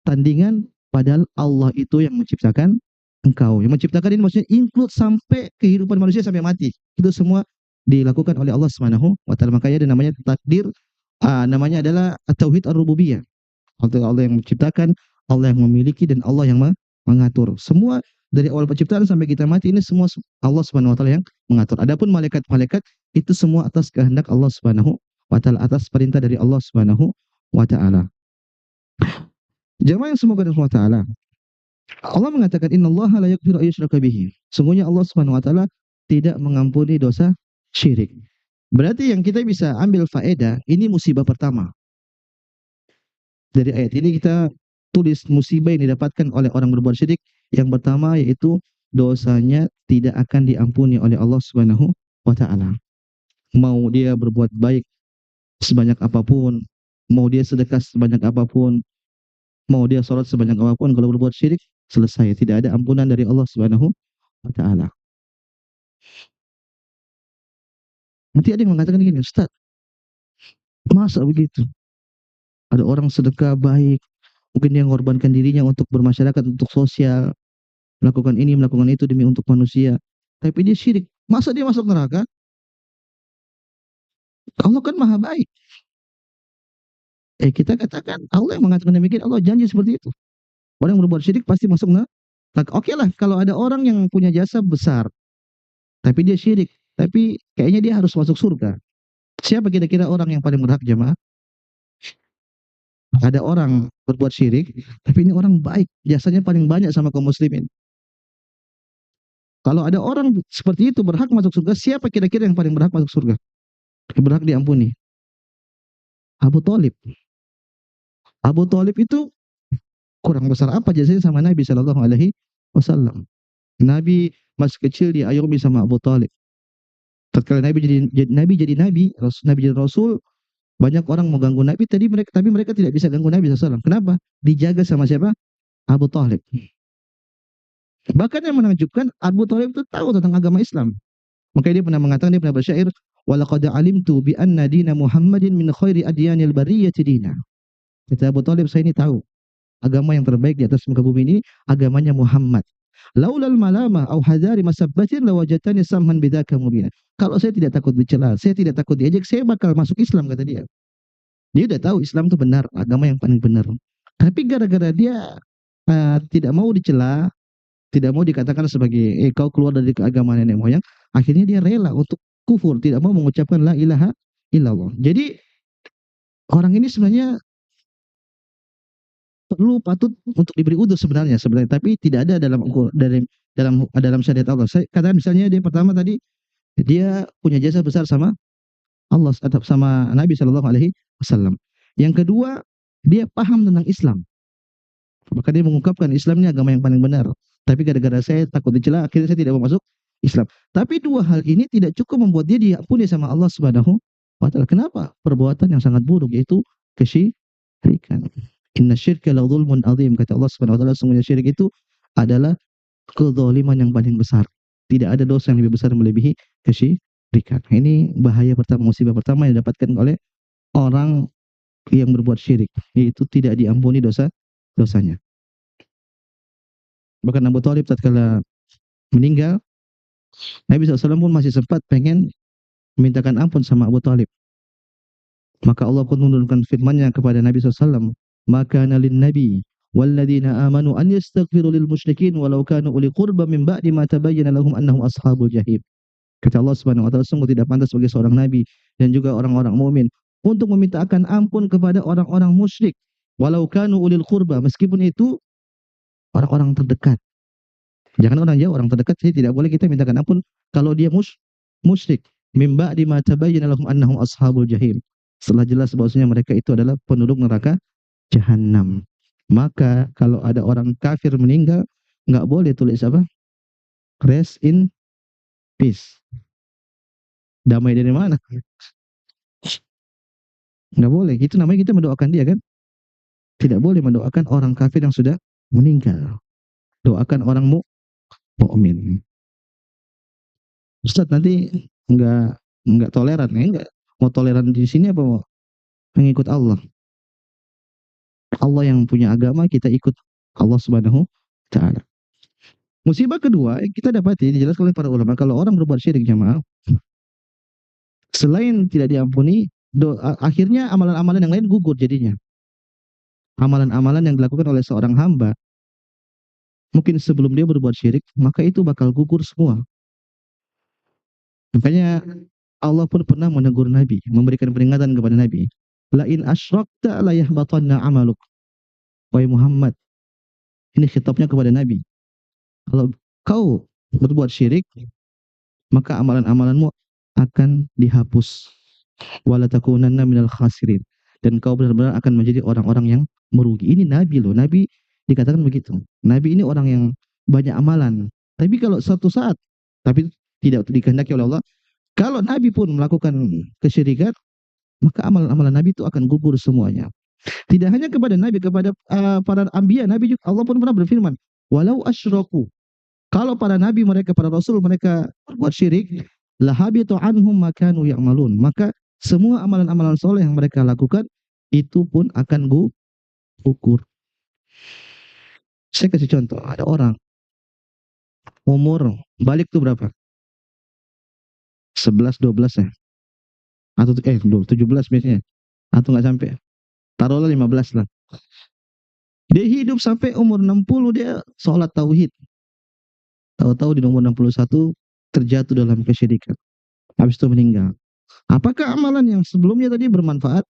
Speaker 1: tandingan, padahal Allah itu yang menciptakan engkau. Yang menciptakan ini maksudnya include sampai kehidupan manusia sampai mati. Itu semua dilakukan oleh Allah Subhanahu wa taala. Makanya ada namanya takdir, namanya adalah tauhid ar-rububiyah. Allah yang menciptakan, Allah yang memiliki, dan Allah yang mengatur. Semua dari awal penciptaan sampai kita mati ini semua Allah Subhanahu wa taala yang mengatur. Adapun malaikat-malaikat itu semua atas kehendak Allah Subhanahu wa taala, atas perintah dari Allah Subhanahu wa taala. Jemaah yang semoga Allah taala, Allah mengatakan innallaha la yaghfiru ayyushraka bihi. Sungguhnya Allah Subhanahu wa taala tidak mengampuni dosa syirik. Berarti yang kita bisa ambil faedah, ini musibah pertama. Dari ayat ini kita tulis musibah yang didapatkan oleh orang berbuat syirik. Yang pertama yaitu dosanya tidak akan diampuni oleh Allah Subhanahu wa taala. Mau dia berbuat baik sebanyak apapun, mau dia sedekah sebanyak apapun, mau dia sholat sebanyak apapun, kalau berbuat syirik selesai, tidak ada ampunan dari Allah Subhanahu wa taala. Nanti ada yang mengatakan gini, Ustaz, masa begitu? Ada orang sedekah baik, mungkin dia mengorbankan dirinya untuk bermasyarakat, untuk sosial, melakukan ini, melakukan itu demi untuk manusia, tapi dia syirik. Masa dia masuk neraka? Allah kan maha baik. Kita katakan, Allah yang mengatakan demikian, Allah janji seperti itu. Orang yang berbuat syirik pasti masuk neraka. Oke lah, kalau ada orang yang punya jasa besar, tapi dia syirik, tapi kayaknya dia harus masuk surga. Siapa kira-kira orang yang paling berhak, jemaah? Ada orang berbuat syirik, tapi ini orang baik, jasanya paling banyak sama kaum muslimin. Kalau ada orang seperti itu berhak masuk surga, siapa kira-kira yang paling berhak masuk surga? Berhak diampuni? Abu Thalib. Abu Thalib itu kurang besar apa jasanya sama Nabi Shallallahu Alaihi Wasallam. Nabi masih kecil diayomi sama Abu Thalib. Tatkala Nabi jadi nabi, Nabi jadi rasul, banyak orang mau ganggu Nabi, tapi mereka tidak bisa ganggu Nabi SAW. Kenapa? Dijaga sama siapa? Abu Thalib. Bahkan yang menakjubkan, Abu Thalib itu tahu tentang agama Islam. Makanya dia pernah mengatakan, dia pernah bersyair, walaqad alimtu bi anna dina Muhammadin min khairi adyanil bariyati dina. Kata Abu Thalib, saya ini tahu agama yang terbaik di atas muka bumi ini agamanya Muhammad. Laulal malama au hadari masabbatin lawajatani samhan bidzaka mubina. Kalau saya tidak takut dicela, saya tidak takut diejek, saya bakal masuk Islam, kata dia. Dia udah tahu Islam itu benar, agama yang paling benar. Tapi gara-gara dia tidak mau dicela, tidak mau dikatakan sebagai kau keluar dari keagamaan nenek moyang, akhirnya dia rela untuk kufur, tidak mau mengucapkan la ilaha illallah. Jadi orang ini sebenarnya patut untuk diberi udhur sebenarnya, tapi tidak ada dalam syariat Allah. Saya katakan misalnya dia pertama tadi dia punya jasa besar sama Allah, sama Nabi Shallallahu Alaihi Wasallam. Yang kedua, dia paham tentang Islam, maka dia mengungkapkan Islam ini agama yang paling benar. Tapi gara-gara saya takut dicela, akhirnya saya tidak mau masuk Islam. Tapi dua hal ini tidak cukup membuat dia diampuni sama Allah Subhanahu wa taala. Kenapa? Perbuatan yang sangat buruk, yaitu kesyirikan. Inna syirka la dzulmun adzim, kata Allah Subhanahu wa taala, sungguhnya syirik itu adalah kezaliman yang paling besar. Tidak ada dosa yang lebih besar melebihi kesyirikan. Ini bahaya pertama, musibah pertama yang didapatkan oleh orang yang berbuat syirik, yaitu tidak diampuni dosanya. Bahkan Abu Thalib tatkala meninggal, Nabi SAW pun masih sempat pengen memintakan ampun sama Abu Thalib. Maka Allah pun menurunkan firman-Nya kepada Nabi SAW, maka nalin Nabi walladzina amanu an yastaghfiru lil musyrikin walau kanu uli qurba min ba'di ma tabayyana lahum annahum ashabul jahim. Kata Allah Subhanahu wa taala, sungguh tidak pantas bagi seorang nabi dan juga orang-orang mukmin untuk memintakan ampun kepada orang-orang musyrik walau kanu ulil qurba, meskipun itu orang-orang terdekat. Jangan orang jauh, orang terdekat sih tidak boleh kita mintakan ampun kalau dia musyrik. Mim ba'di ma tabayyana lahum annahum ashabul jahim. Setelah jelas bahwasanya mereka itu adalah penduduk neraka jahanam. Maka kalau ada orang kafir meninggal, nggak boleh tulis apa? Rest in peace. Damai dari mana? Nggak boleh. Itu namanya kita mendoakan dia kan? Tidak boleh mendoakan orang kafir yang sudah meninggal. Doakan orang mukmin. Ustaz nanti nggak toleran ya? Nggak mau toleran di sini apa mau mengikut Allah? Allah yang punya agama, kita ikut Allah Subhanahu wa taala. Musibah kedua yang kita dapati dijelaskan oleh para ulama, kalau orang berbuat syirik jamaah, selain tidak diampuni, akhirnya amalan-amalan yang lain gugur jadinya. Amalan-amalan yang dilakukan oleh seorang hamba, mungkin sebelum dia berbuat syirik, maka itu bakal gugur semua. Makanya Allah pun pernah menegur Nabi, memberikan peringatan kepada Nabi. La in asyrakta la yahbatanna amaluk. Wahai Muhammad, ini khitabnya kepada Nabi. Kalau kau berbuat syirik, maka amalan-amalanmu akan dihapus. Wala takunanna minal khasirin. Dan kau benar-benar akan menjadi orang-orang yang merugi. Ini Nabi loh. Nabi dikatakan begitu. Nabi ini orang yang banyak amalan. Tapi kalau suatu saat, tapi tidak dikehendaki oleh Allah, kalau Nabi pun melakukan kesyirikan, maka amalan-amalan Nabi itu akan gugur semuanya. Tidak hanya kepada Nabi, kepada para anbiya, Nabi juga, Allah pun pernah berfirman, walau asyraku, kalau para nabi mereka, para rasul mereka berbuat syirik, lahabitu anhum makanu ya'malun, maka semua amalan-amalan soleh yang mereka lakukan itu pun akan gugur. Saya kasih contoh, ada orang umur balik tuh berapa? 11 12 ya. Atau 17 biasanya. Atau nggak sampai. Taruhlah 15 lah. Dia hidup sampai umur 60, dia sholat tauhid. Tahu-tahu di umur 61 terjatuh dalam kesyirikan. Habis itu meninggal. Apakah amalan yang sebelumnya tadi bermanfaat?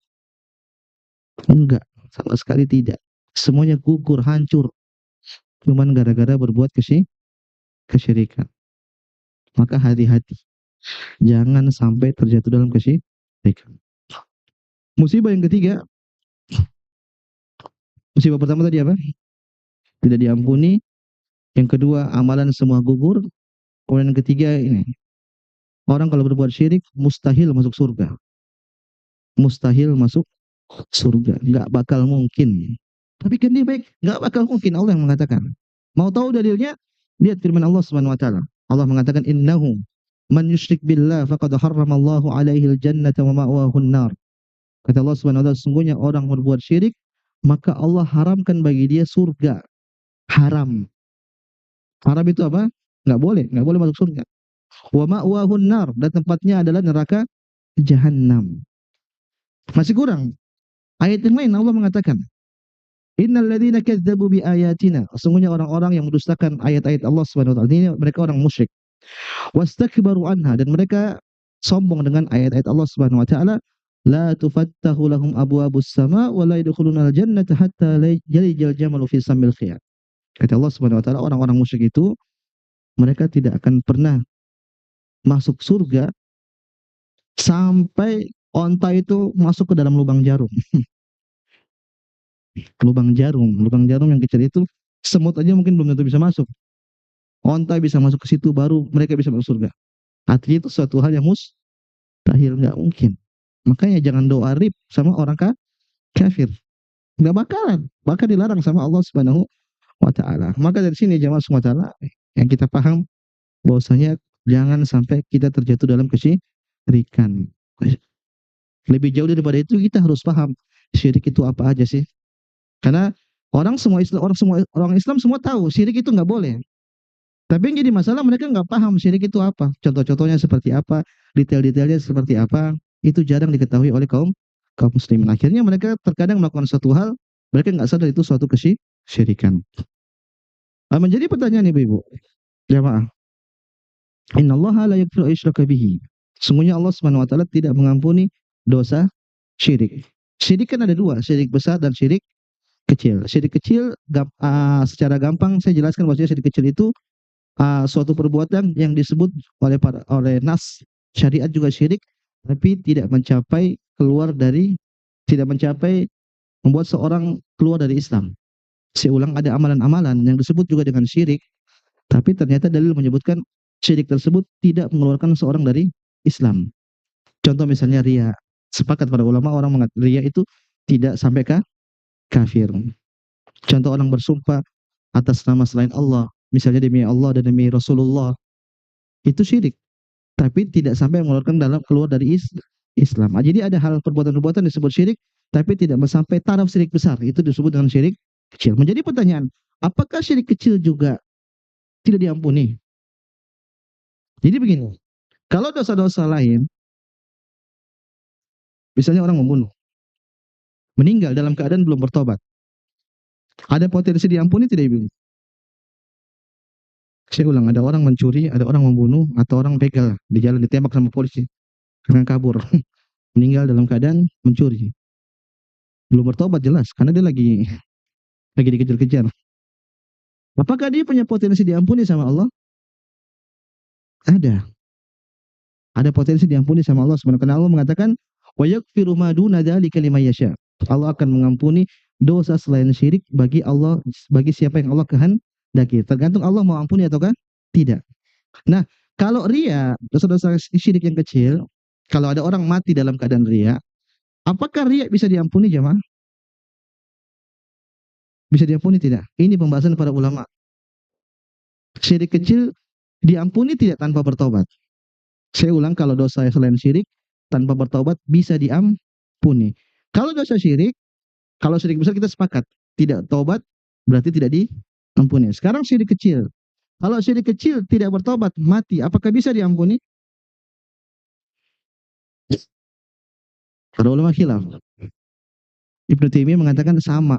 Speaker 1: Enggak, sama sekali tidak. Semuanya gugur, hancur. Cuman gara-gara berbuat kesyirikan. Maka hati-hati. Jangan sampai terjatuh dalam kesyirikan. Musibah yang ketiga. Musibah pertama tadi apa? Tidak diampuni. Yang kedua, amalan semua gugur. Kemudian yang ketiga ini. Orang kalau berbuat syirik, mustahil masuk surga. Mustahil masuk surga. Nggak bakal mungkin. Tapi kan dia baik. Nggak bakal mungkin. Allah yang mengatakan. Mau tahu dalilnya? Lihat firman Allah Subhanahu wa taala. Allah mengatakan, innahu man yusyrik billah faqad harramallahu alaihi al-jannata wa ma'wahu an-nar. Kata Allah Subhanahu wa taala, sungguhnya orang berbuat syirik, maka Allah haramkan bagi dia surga. Haram. Haram itu apa? Nggak boleh masuk surga. Wa ma'wahu an-nar, dan tempatnya adalah neraka jahanam. Masih kurang. Ayat yang lain Allah mengatakan, innal ladzina kadzdzabu bi ayatina, sesungguhnya orang-orang yang mendustakan ayat-ayat Allah Subhanahu wa taala, ini mereka orang musyrik. Wastakbaru anha, dan mereka sombong dengan ayat-ayat Allah Subhanahu wa taala, la tufattahu lahum abwabus sama wa la yadkhuluna al-jannata hatta yalijal jamalu fi samil khiyat. Kata Allah Subhanahu wa taala, orang-orang musyrik itu mereka tidak akan pernah masuk surga sampai onta itu masuk ke dalam lubang jarum. lubang jarum yang kecil itu, semut aja mungkin belum tentu bisa masuk. Onta bisa masuk ke situ, baru mereka bisa masuk surga. Artinya itu suatu hal yang mustahil, nggak mungkin. Makanya jangan doa rib sama orang kafir. Nggak bakalan, bahkan dilarang sama Allah Subhanahu wa taala. Maka dari sini jemaah semua taala yang kita paham bahwasanya jangan sampai kita terjatuh dalam kesyirikan. Lebih jauh daripada itu, kita harus paham syirik itu apa aja sih. Karena orang Islam semua tahu syirik itu nggak boleh. Tapi yang jadi masalah, mereka nggak paham syirik itu apa. Contoh-contohnya seperti apa, detail-detailnya seperti apa, itu jarang diketahui oleh kaum muslimin. Akhirnya mereka terkadang melakukan suatu hal, mereka nggak sadar itu suatu syirikan. Menjadi pertanyaan ibu-ibu, jamaah. Innallaha la yaghfiru ayyushraka bihi. Sungguhnya Allah Subhanahu wa taala tidak mengampuni dosa syirik. Syirik kan ada dua, syirik besar dan syirik kecil. Syirik kecil secara gampang saya jelaskan bahwasanya syirik kecil itu suatu perbuatan yang disebut oleh nas syariat juga syirik, tapi tidak mencapai membuat seorang keluar dari Islam. Saya ulang, ada amalan-amalan yang disebut juga dengan syirik, tapi ternyata dalil menyebutkan syirik tersebut tidak mengeluarkan seorang dari Islam. Contoh misalnya ria. Sepakat para ulama orang mengatakan ria itu tidak sampai ke kafir. Contoh orang bersumpah atas nama selain Allah, misalnya demi Allah dan demi Rasulullah, itu syirik, tapi tidak sampai mengeluarkan dalam keluar dari Islam. Jadi ada hal perbuatan-perbuatan disebut syirik, tapi tidak sampai taraf syirik besar, itu disebut dengan syirik kecil. Menjadi pertanyaan, apakah syirik kecil juga tidak diampuni? Jadi begini, kalau dosa-dosa lain, misalnya orang membunuh, meninggal dalam keadaan belum bertobat, ada potensi diampuni tidak ibu? Saya ulang, ada orang mencuri, ada orang membunuh, atau orang begal di jalan ditembak sama polisi karena kabur, meninggal dalam keadaan mencuri, belum bertobat jelas, karena dia lagi dikejar-kejar. Apakah dia punya potensi diampuni sama Allah? Ada. Ada potensi diampuni sama Allah Subhanahu wa taala. Allah mengatakan, "Wa yaghfiru ma duna dzalika liman yasha." Allah akan mengampuni dosa selain syirik bagi siapa yang Allah kehendaki. Tergantung Allah mau ampuni ataukah tidak. Nah, kalau ria, dosa-dosa syirik yang kecil, kalau ada orang mati dalam keadaan ria, apakah ria bisa diampuni jemaah? Bisa diampuni tidak? Ini pembahasan para ulama. Syirik kecil diampuni tidak tanpa bertobat? Saya ulang, kalau dosa selain syirik tanpa bertobat bisa diampuni. Kalau dosa syirik, kalau syirik besar kita sepakat, tidak tobat berarti tidak diampuni. Sekarang syirik kecil. Kalau syirik kecil tidak bertobat, mati, apakah bisa diampuni? Para ulama khilaf. Ibnu Taimiyah mengatakan sama,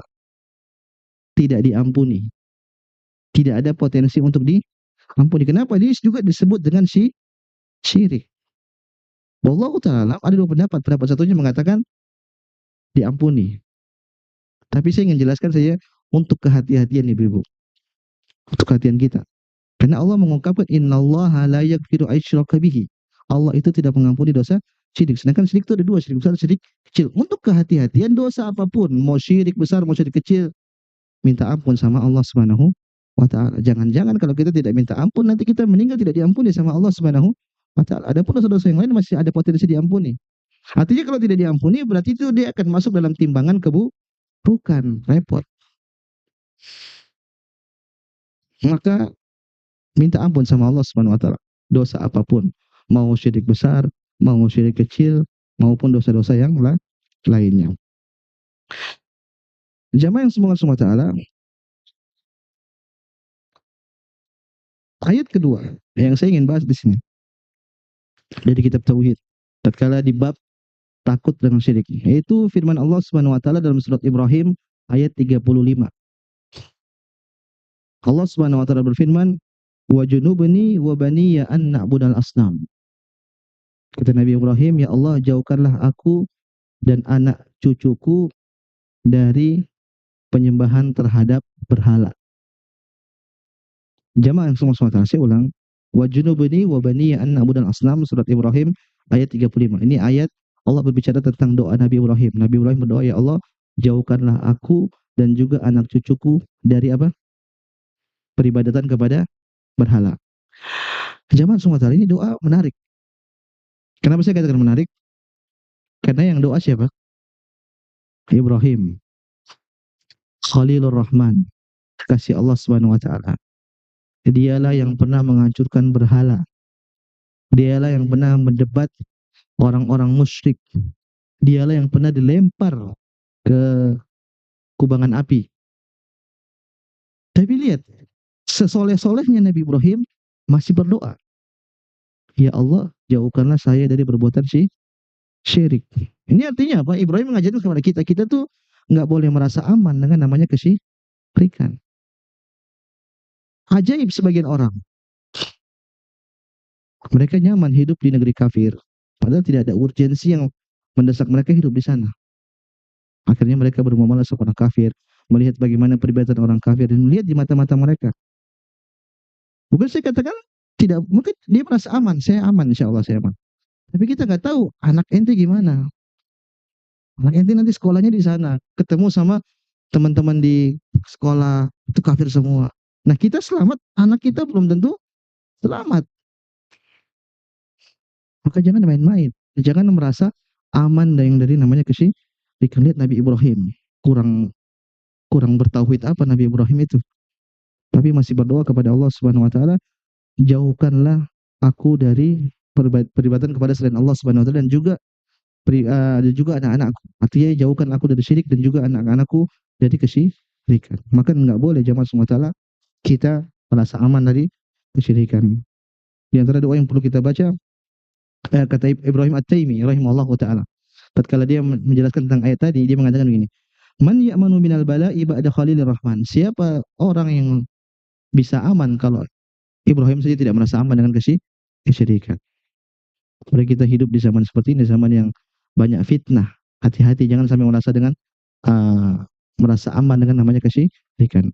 Speaker 1: tidak diampuni. Tidak ada potensi untuk diampuni. Kenapa? Dia juga disebut dengan syirik. Wallahu ta'ala ada dua pendapat. Pendapat satunya mengatakan diampuni. Tapi saya ingin jelaskan saja untuk kehati-hatian ibu-ibu. Untuk kehatian kita. Karena Allah mengungkapkan innallaha la yaghfiru ayyushraka bihi. Allah itu tidak mengampuni dosa syirik. Sedangkan syirik itu ada dua, syirik besar, syirik kecil. Untuk kehati-hatian dosa apapun, mau syirik besar, mau syirik kecil, minta ampun sama Allah Subhanahu wa taala. Jangan-jangan kalau kita tidak minta ampun nanti kita meninggal tidak diampuni sama Allah Subhanahu wa taala. Adapun dosa-dosa yang lain masih ada potensi diampuni. Artinya kalau tidak diampuni berarti itu dia akan masuk dalam timbangan keburukan, repot. Maka minta ampun sama Allah Subhanahu wa taala. Dosa apapun, mau syirik besar, mau syirik kecil, maupun dosa-dosa yang lainnya. Jamaah yang semoga Allah taala, ayat kedua yang saya ingin bahas di sini dari kitab tauhid. Tatkala di bab takut dengan syirik, yaitu firman Allah Subhanahu wa taala dalam surat Ibrahim ayat 35. Allah Subhanahu wa taala berfirman, "Wa junubni wa baniya an na'budal asnam." Kata Nabi Ibrahim, "Ya Allah, jauhkanlah aku dan anak cucuku dari penyembahan terhadap berhala." Jamaah yang semua saya ulang, "Wa junubni wa baniya an na'budal asnam," surat Ibrahim ayat 35. Ini ayat Allah berbicara tentang doa Nabi Ibrahim. Nabi Ibrahim berdoa, "Ya Allah, jauhkanlah aku dan juga anak cucuku dari apa? Peribadatan kepada berhala." Jamaah semua ini doa menarik. Kenapa saya katakan menarik? Karena yang doa siapa? Ibrahim, Khalilur Rahman, kasih Allah Subhanahu wa taala. Dialah yang pernah menghancurkan berhala. Dialah yang pernah mendebat orang-orang musyrik. Dialah yang pernah dilempar ke kubangan api. Tapi lihat, sesoleh-solehnya Nabi Ibrahim masih berdoa, "Ya Allah, jauhkanlah saya dari perbuatan syirik." Ini artinya apa? Ibrahim mengajarkan kepada kita tuh nggak boleh merasa aman dengan namanya kesyirikan. Ajaib sebagian orang. Mereka nyaman hidup di negeri kafir. Padahal tidak ada urgensi yang mendesak mereka hidup di sana. Akhirnya mereka bermuamalah seorang kafir, melihat bagaimana peribadatan orang kafir dan melihat di mata-mata mereka. Bukan saya katakan tidak, mungkin dia merasa aman, saya aman, insya Allah saya aman. Tapi kita nggak tahu anak ente gimana. Anak ente nanti sekolahnya di sana, ketemu sama teman-teman di sekolah itu kafir semua. Nah kita selamat, anak kita belum tentu selamat. Maka jangan main-main, jangan merasa aman dari namanya kesyirikan. Lihat Nabi Ibrahim, kurang kurang bertauhid apa Nabi Ibrahim itu, tapi masih berdoa kepada Allah Subhanahu wa taala, jauhkanlah aku dari peribadatan kepada selain Allah Subhanahu wa taala, dan juga anak-anakku. Artinya jauhkan aku dari syirik dan juga anak-anakku dari kesyirikan. Maka enggak boleh jamaah semua taala kita merasa aman dari kesyirikan. Di antara doa yang perlu kita baca, kata Ibrahim At-Taimi rahimahullahu taala. Tatkala dia menjelaskan tentang ayat tadi, dia mengatakan begini, "Man ya'manu minal bala'i ba'da Khalilir Rahman?" Siapa orang yang bisa aman kalau Ibrahim saja tidak merasa aman dengan kesyirikan. Mari kita hidup di zaman seperti ini, zaman yang banyak fitnah. Hati-hati jangan sampai uh, merasa aman dengan namanya kesyirikan.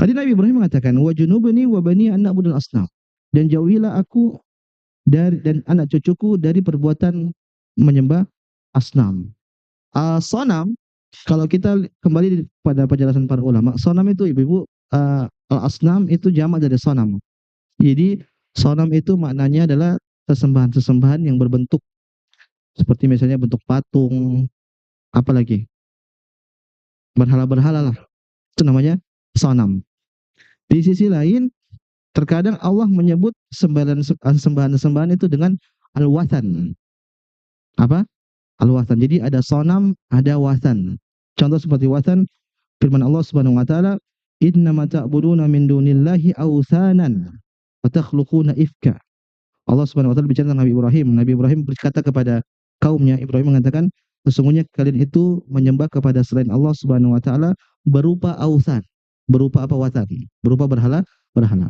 Speaker 1: Tadi Nabi Ibrahim mengatakan, "Wa junubni wa bani an na'budul asnam." Dan jauhilah aku dan anak cucuku dari perbuatan menyembah asnam. Sonam, kalau kita kembali pada penjelasan para ulama, sonam itu ibu-ibu, asnam itu jamak dari sonam. Jadi sonam itu maknanya adalah sesembahan-sesembahan yang berbentuk seperti misalnya bentuk patung, apalagi berhala-berhala lah. Itu namanya sonam. Di sisi lain, terkadang Allah menyebut sembahan-sembahan itu dengan al-wathan. Apa? Al-wathan. Jadi ada sonam, ada wathan. Contoh seperti wathan, firman Allah Subhanahu wa taala, "Innama ta'buduna min dunillahi awthanan wa takhluquna ifka." Allah Subhanahu wa taala bicara tentang Nabi Ibrahim. Nabi Ibrahim berkata kepada kaumnya, Ibrahim mengatakan, sesungguhnya kalian itu menyembah kepada selain Allah Subhanahu wa taala berupa authan. Berupa apa? Watan. Berupa berhala.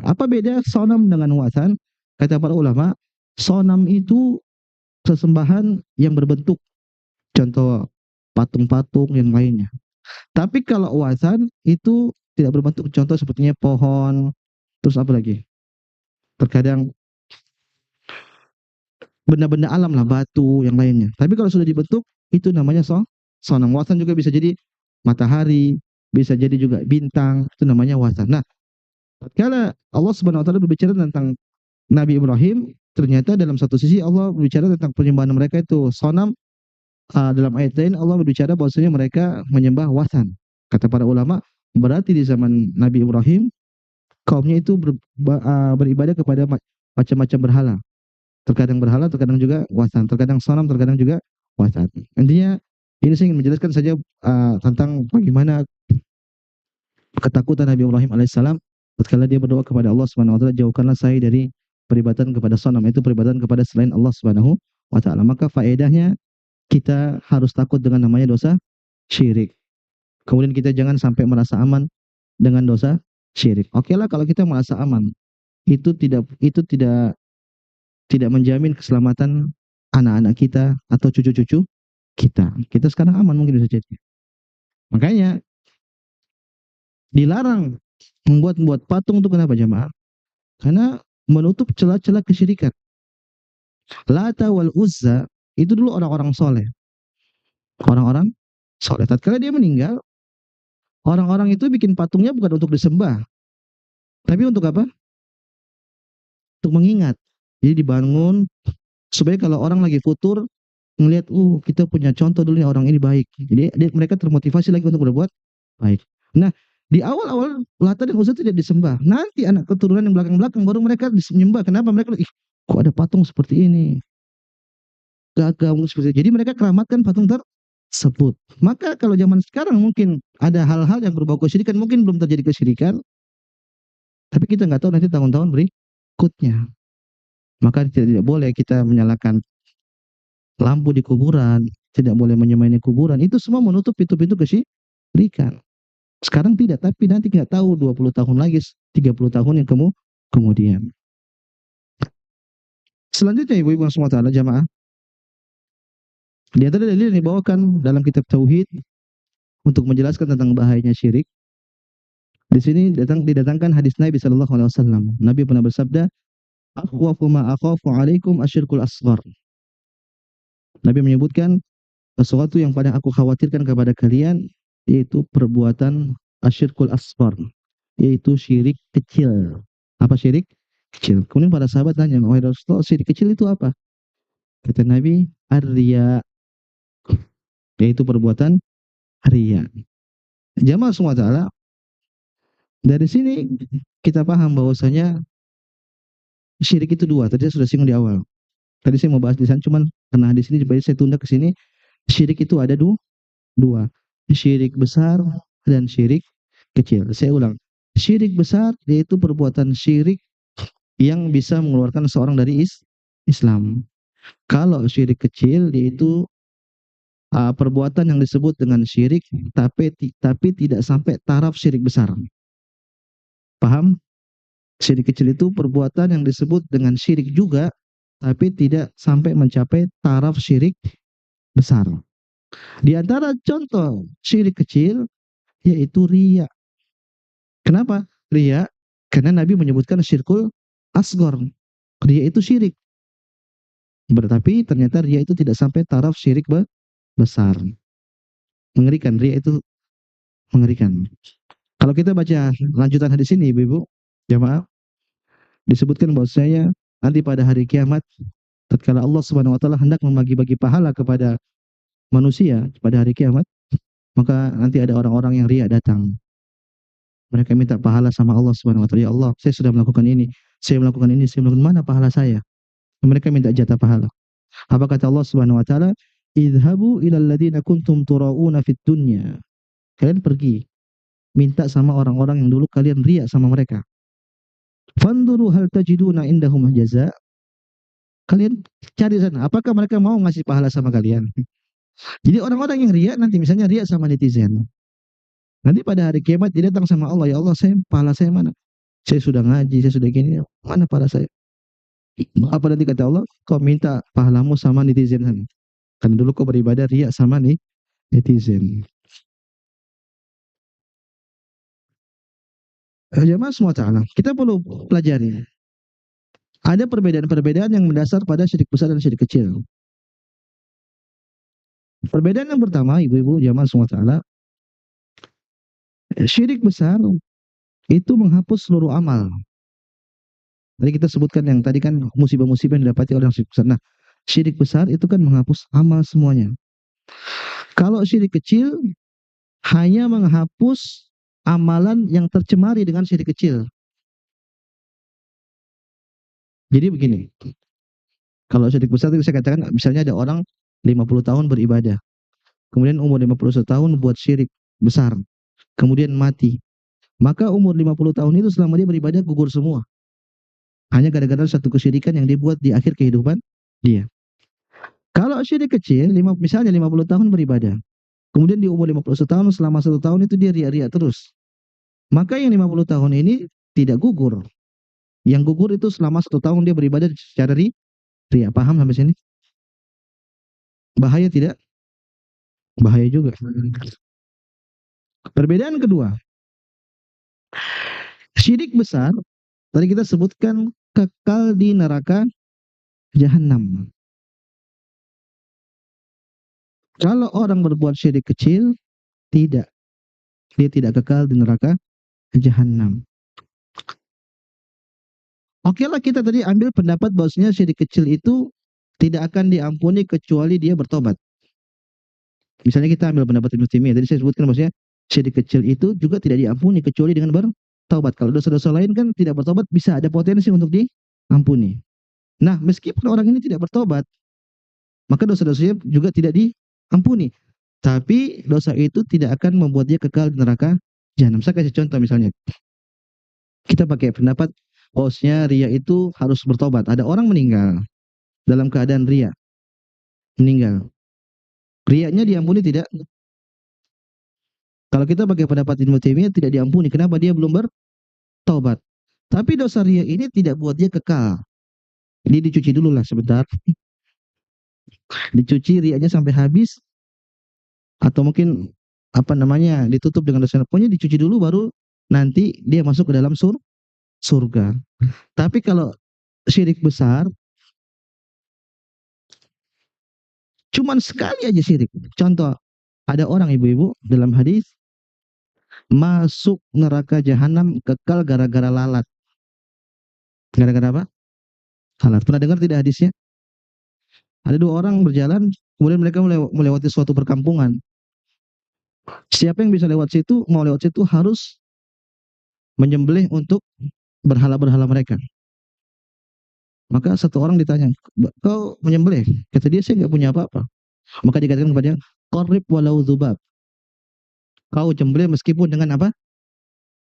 Speaker 1: Apa beda sonam dengan watan? Kata para ulama, sonam itu sesembahan yang berbentuk, contoh patung-patung yang lainnya. Tapi kalau watan itu tidak berbentuk, contoh sepertinya pohon, terus apa lagi? Terkadang benda-benda alam lah, batu yang lainnya. Tapi kalau sudah dibentuk, itu namanya sonam. Watan juga bisa jadi matahari, bisa jadi juga bintang, itu namanya watan. Nah, tatkala Allah Subhanahu wa taala berbicara tentang Nabi Ibrahim, ternyata dalam satu sisi Allah berbicara tentang penyembahan mereka itu sonam. Dalam ayat lain Allah berbicara bahwasanya mereka menyembah watan. Kata para ulama, berarti di zaman Nabi Ibrahim kaumnya itu beribadah kepada macam-macam berhala. Terkadang berhala, terkadang juga watan, terkadang sonam, terkadang juga watan. Intinya ini saya ingin menjelaskan saja tentang bagaimana ketakutan Nabi Ibrahim alaihissalam tatkala dia berdoa kepada Allah Subhanahu wa taala, jauhkanlah saya dari peribadatan kepada sonam, itu peribadatan kepada selain Allah Subhanahu wa taala. Maka faedahnya kita harus takut dengan namanya dosa syirik. Kemudian kita jangan sampai merasa aman dengan dosa syirik. Oke lah kalau kita merasa aman, itu tidak menjamin keselamatan anak-anak kita atau cucu-cucu kita. Kita sekarang aman mungkin bisa jadi. Makanya dilarang membuat patung itu, kenapa jamaah? Karena menutup celah-celah kesyirikan. Lata wal Uzza itu dulu orang-orang soleh. Orang-orang soleh. Tatkala dia meninggal, orang-orang itu bikin patungnya bukan untuk disembah, tapi untuk apa? Untuk mengingat. Jadi dibangun supaya kalau orang lagi futur ngelihat, kita punya contoh dulu nih, orang ini baik. Jadi mereka termotivasi lagi untuk berbuat baik. Nah, di awal-awal Lata dan Uzza tidak disembah. Nanti anak keturunan yang belakang-belakang baru mereka disembah. Kenapa? Mereka, kok ada patung seperti ini? Gagal seperti itu. Jadi mereka keramatkan patung tersebut. Maka kalau zaman sekarang mungkin ada hal-hal yang berbau kesyirikan, mungkin belum terjadi kesyirikan, tapi kita nggak tahu nanti tahun-tahun berikutnya. Maka tidak boleh kita menyalakan lampu di kuburan, tidak boleh menyemai kuburan. Itu semua menutup pintu-pintu kesyirikan. Sekarang tidak, tapi nanti nggak tahu 20 tahun lagi, 30 tahun yang kemudian. Selanjutnya ibu-ibu yang semua taala jamaah, di antara dalil yang dibawakan dalam kitab Tauhid untuk menjelaskan tentang bahayanya syirik, di sini didatangkan hadis Nabi Shallallahu Alaihi Wasallam. Nabi pernah bersabda, "Akhwafu ma akhafu alaikum asyirkul asghar." Nabi menyebutkan sesuatu yang paling aku khawatirkan kepada kalian yaitu perbuatan asyirkul asghar, yaitu syirik kecil. Apa syirik kecil? Kemudian para sahabat tanya, "Wahai Rasulullah, syirik kecil itu apa?" Kata Nabi, "Ar-riya," yaitu perbuatan riya. Jamaah semua taala, dari sini kita paham bahwasanya syirik itu dua. Tadi saya sudah singgung di awal. Tadi saya mau bahas di sana, cuman karena di sini jadi saya tunda ke sini. Syirik itu ada dua, syirik besar dan syirik kecil. Saya ulang, syirik besar yaitu perbuatan syirik yang bisa mengeluarkan seorang dari Islam. Kalau syirik kecil yaitu perbuatan yang disebut dengan syirik, tapi tidak sampai taraf syirik besar. Paham? Syirik kecil itu perbuatan yang disebut dengan syirik juga, tapi tidak sampai mencapai taraf syirik besar. Di antara contoh syirik kecil yaitu riya. Kenapa? Riya, karena Nabi menyebutkan syirkul asgor. Riya itu syirik. Tetapi ternyata riya itu tidak sampai taraf syirik besar. Mengerikan, riya itu mengerikan. Kalau kita baca lanjutan hadis ini, ibu-ibu, jamaah, disebutkan bahwasanya nanti pada hari kiamat, tatkala Allah Subhanahu wa taala hendak membagi-bagi pahala kepada manusia pada hari kiamat, maka nanti ada orang-orang yang riya datang. Mereka minta pahala sama Allah Subhanahu wa taala. Ya Allah, saya sudah melakukan ini, saya melakukan ini, saya melakukan, mana pahala saya? Mereka minta jatah pahala. Apa kata Allah Subhanahu wa taala? Idhabu ilal ladzina kuntum turauna fid dunya. Kalian pergi minta sama orang-orang yang dulu kalian riya sama mereka. Fanduru hal tajiduna indahum jaza. Kalian cari sana, apakah mereka mau ngasih pahala sama kalian? Jadi orang-orang yang riya nanti misalnya riya sama netizen. Nanti pada hari kiamat dia datang sama Allah, ya Allah, saya pahala saya mana? Saya sudah ngaji, saya sudah gini, mana pahala saya? Apa nanti kata Allah? Kau minta pahalamu sama netizen sana. Karena dulu kau beribadah riya sama nih netizen. Jamaah semua ta'ala, kita perlu pelajari. Ada perbedaan-perbedaan yang mendasar pada syirik besar dan syirik kecil. Perbedaan yang pertama, ibu-ibu, jamaah semua ta'ala, syirik besar itu menghapus seluruh amal. Tadi kita sebutkan yang tadi kan musibah-musibah yang didapati oleh syirik besar. Nah, syirik besar itu kan menghapus amal semuanya. Kalau syirik kecil hanya menghapus amalan yang tercemari dengan syirik kecil. Jadi begini, kalau syirik besar itu saya katakan misalnya ada orang 50 tahun beribadah, kemudian umur 51 tahun buat syirik besar, kemudian mati. Maka umur 50 tahun itu selama dia beribadah gugur semua. Hanya gara-gara satu kesyirikan yang dibuat di akhir kehidupan dia. Kalau syirik kecil, misalnya 50 tahun beribadah, kemudian di umur 51 tahun, selama 1 tahun itu dia ria-ria terus. Maka yang 50 tahun ini tidak gugur. Yang gugur itu selama 1 tahun dia beribadah secara ria. Paham sampai sini? Bahaya tidak? Bahaya juga. Perbedaan kedua, syirik besar, tadi kita sebutkan kekal di neraka jahanam. Kalau orang berbuat syirik kecil, tidak. Dia tidak kekal di neraka jahanam. Oke lah, kita tadi ambil pendapat bahwasanya syirik kecil itu tidak akan diampuni kecuali dia bertobat. Misalnya kita ambil pendapat Ibnu Taimiyah, tadi saya sebutkan bahwasanya syirik kecil itu juga tidak diampuni kecuali dengan bertobat. Kalau dosa-dosa lain kan tidak bertobat bisa ada potensi untuk diampuni. Nah, meskipun orang ini tidak bertobat, maka dosa-dosanya juga tidak diampuni. Tapi dosa itu tidak akan membuat dia kekal di neraka jahanam. Saya kasih contoh misalnya. Kita pakai pendapat bahwasanya ria itu harus bertobat. Ada orang meninggal dalam keadaan ria. Meninggal. Riaknya diampuni tidak? Kalau kita pakai pendapat Ibnu Taimiyah tidak diampuni. Kenapa? Dia belum bertaubat. Tapi dosa ria ini tidak buat dia kekal. Dia dicuci dulu lah sebentar. Dicuci rianya sampai habis. Atau mungkin apa namanya ditutup dengan dosa. Pokoknya dicuci dulu baru nanti dia masuk ke dalam surga. Tapi kalau syirik besar, cuman sekali aja syirik. Contoh, ada orang ibu-ibu dalam hadis masuk neraka jahanam kekal gara-gara lalat. Gara-gara apa? Lalat. Pernah dengar tidak hadisnya? Ada dua orang berjalan, kemudian mereka melewati suatu perkampungan. Siapa yang bisa lewat situ, mau lewat situ harus menyembelih untuk berhala-berhala mereka. Maka satu orang ditanya, kau menyembelih? Kata dia, saya nggak punya apa-apa. Maka dikatakan kepadanya, qarrib walau dzubab. Kau sembelih meskipun dengan apa?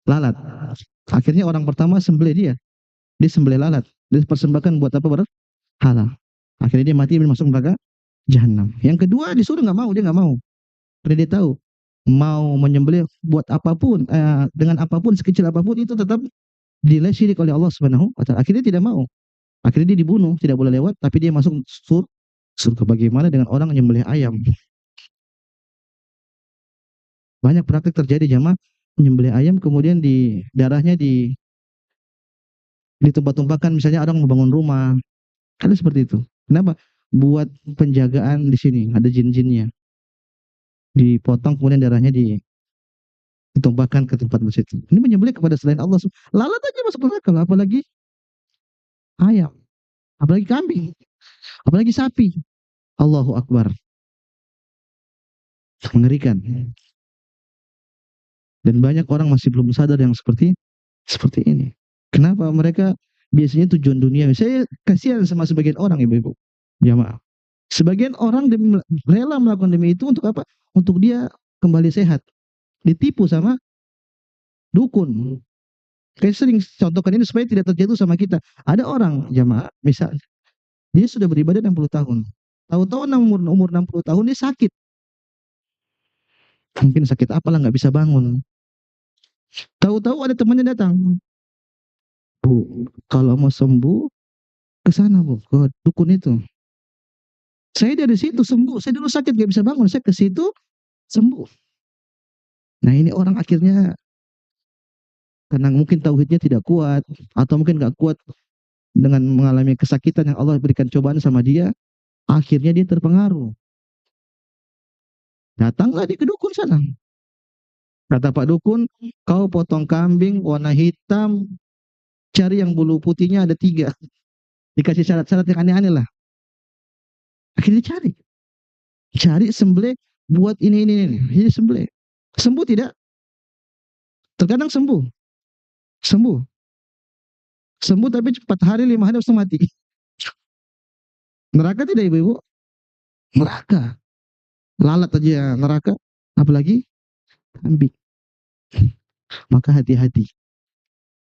Speaker 1: Lalat. Akhirnya orang pertama sembelih dia. Dia sembelih lalat. Dia persembahkan buat apa? Berhala. Akhirnya dia mati dan masuk neraka jahanam. Yang kedua disuruh nggak mau, dia nggak mau. Karena dia tahu mau menyembelih buat apapun, dengan apapun sekecil apapun itu tetap dinilai syirik oleh Allah Subhanahu wa taala. Akhirnya tidak mau. Akhirnya dia dibunuh, tidak boleh lewat, tapi dia masuk surga. Bagaimana dengan orang yang menyembelih ayam? Banyak praktik terjadi jamaah menyembelih ayam kemudian di darahnya ditumpah-tumpahkan, misalnya orang membangun rumah. Ada seperti itu. Kenapa? Buat penjagaan di sini, ada jin-jinnya. Dipotong kemudian darahnya ditumpahkan ke tempat situ. Ini menyembelih kepada selain Allah. Lalat aja masuk neraka, apalagi ayam, apalagi kambing, apalagi sapi. Allahu Akbar. Mengerikan. Dan banyak orang masih belum sadar yang seperti ini. Kenapa mereka biasanya tujuan dunia? Saya kasihan sama sebagian orang, ibu-ibu jamaah. Sebagian orang rela melakukan demi itu untuk apa? Untuk dia kembali sehat. Ditipu sama dukun. Kayak sering contohkan ini supaya tidak terjatuh sama kita. Ada orang jamaah, misal dia sudah beribadah 60 tahun. Tahu-tahu umur 60 tahun dia sakit. Mungkin sakit apalah nggak bisa bangun. Tahu-tahu ada temannya datang. Bu, kalau mau sembuh ke sana bu, ke dukun itu. Saya dari situ sembuh. Saya dulu sakit nggak bisa bangun. Saya ke situ sembuh. Nah ini orang akhirnya karena mungkin tauhidnya tidak kuat atau mungkin nggak kuat dengan mengalami kesakitan yang Allah berikan cobaan sama dia, akhirnya dia terpengaruh. Datanglah dia ke dukun sana. Kata Pak Dukun, kau potong kambing warna hitam, cari yang bulu putihnya ada 3. Dikasih syarat-syarat yang aneh-aneh lah. Akhirnya cari sembelih buat ini. Jadi sembelih. Sembuh tidak? Terkadang sembuh, sembuh tapi 4 hari 5 hari langsung mati. Neraka tidak ibu-ibu? Neraka. Lalat aja neraka, apalagi kambing. Maka hati-hati.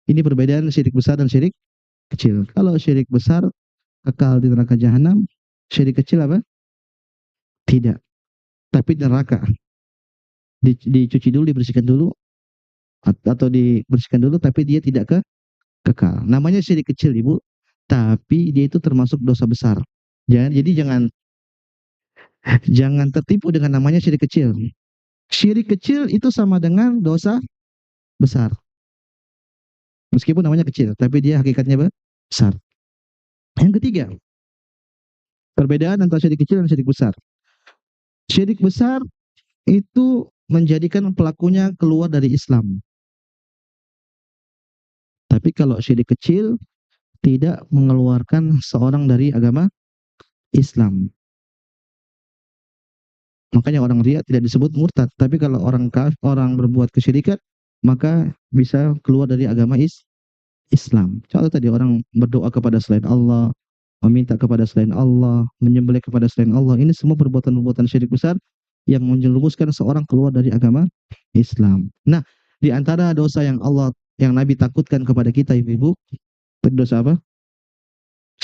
Speaker 1: Ini perbedaan syirik besar dan syirik kecil. Kalau syirik besar kekal di neraka jahanam, syirik kecil apa? Tidak. Tapi neraka dicuci dulu, dibersihkan dulu, atau dibersihkan dulu, tapi dia tidak kekal. Namanya syirik kecil, ibu. Tapi dia itu termasuk dosa besar. Jadi jangan tertipu dengan namanya syirik kecil. Syirik kecil itu sama dengan dosa besar. Meskipun namanya kecil, tapi dia hakikatnya besar. Yang ketiga, perbedaan antara syirik kecil dan syirik besar. Syirik besar itu menjadikan pelakunya keluar dari Islam. Tapi kalau syirik kecil tidak mengeluarkan seorang dari agama Islam. Makanya orang riya tidak disebut murtad, tapi kalau orang berbuat kesyirikan maka bisa keluar dari agama Islam. Contoh tadi orang berdoa kepada selain Allah, meminta kepada selain Allah, menyembelih kepada selain Allah. Ini semua perbuatan-perbuatan syirik besar yang menjerumuskan seorang keluar dari agama Islam. Nah, di antara dosa yang Nabi takutkan kepada kita ibu-ibu, dosa apa?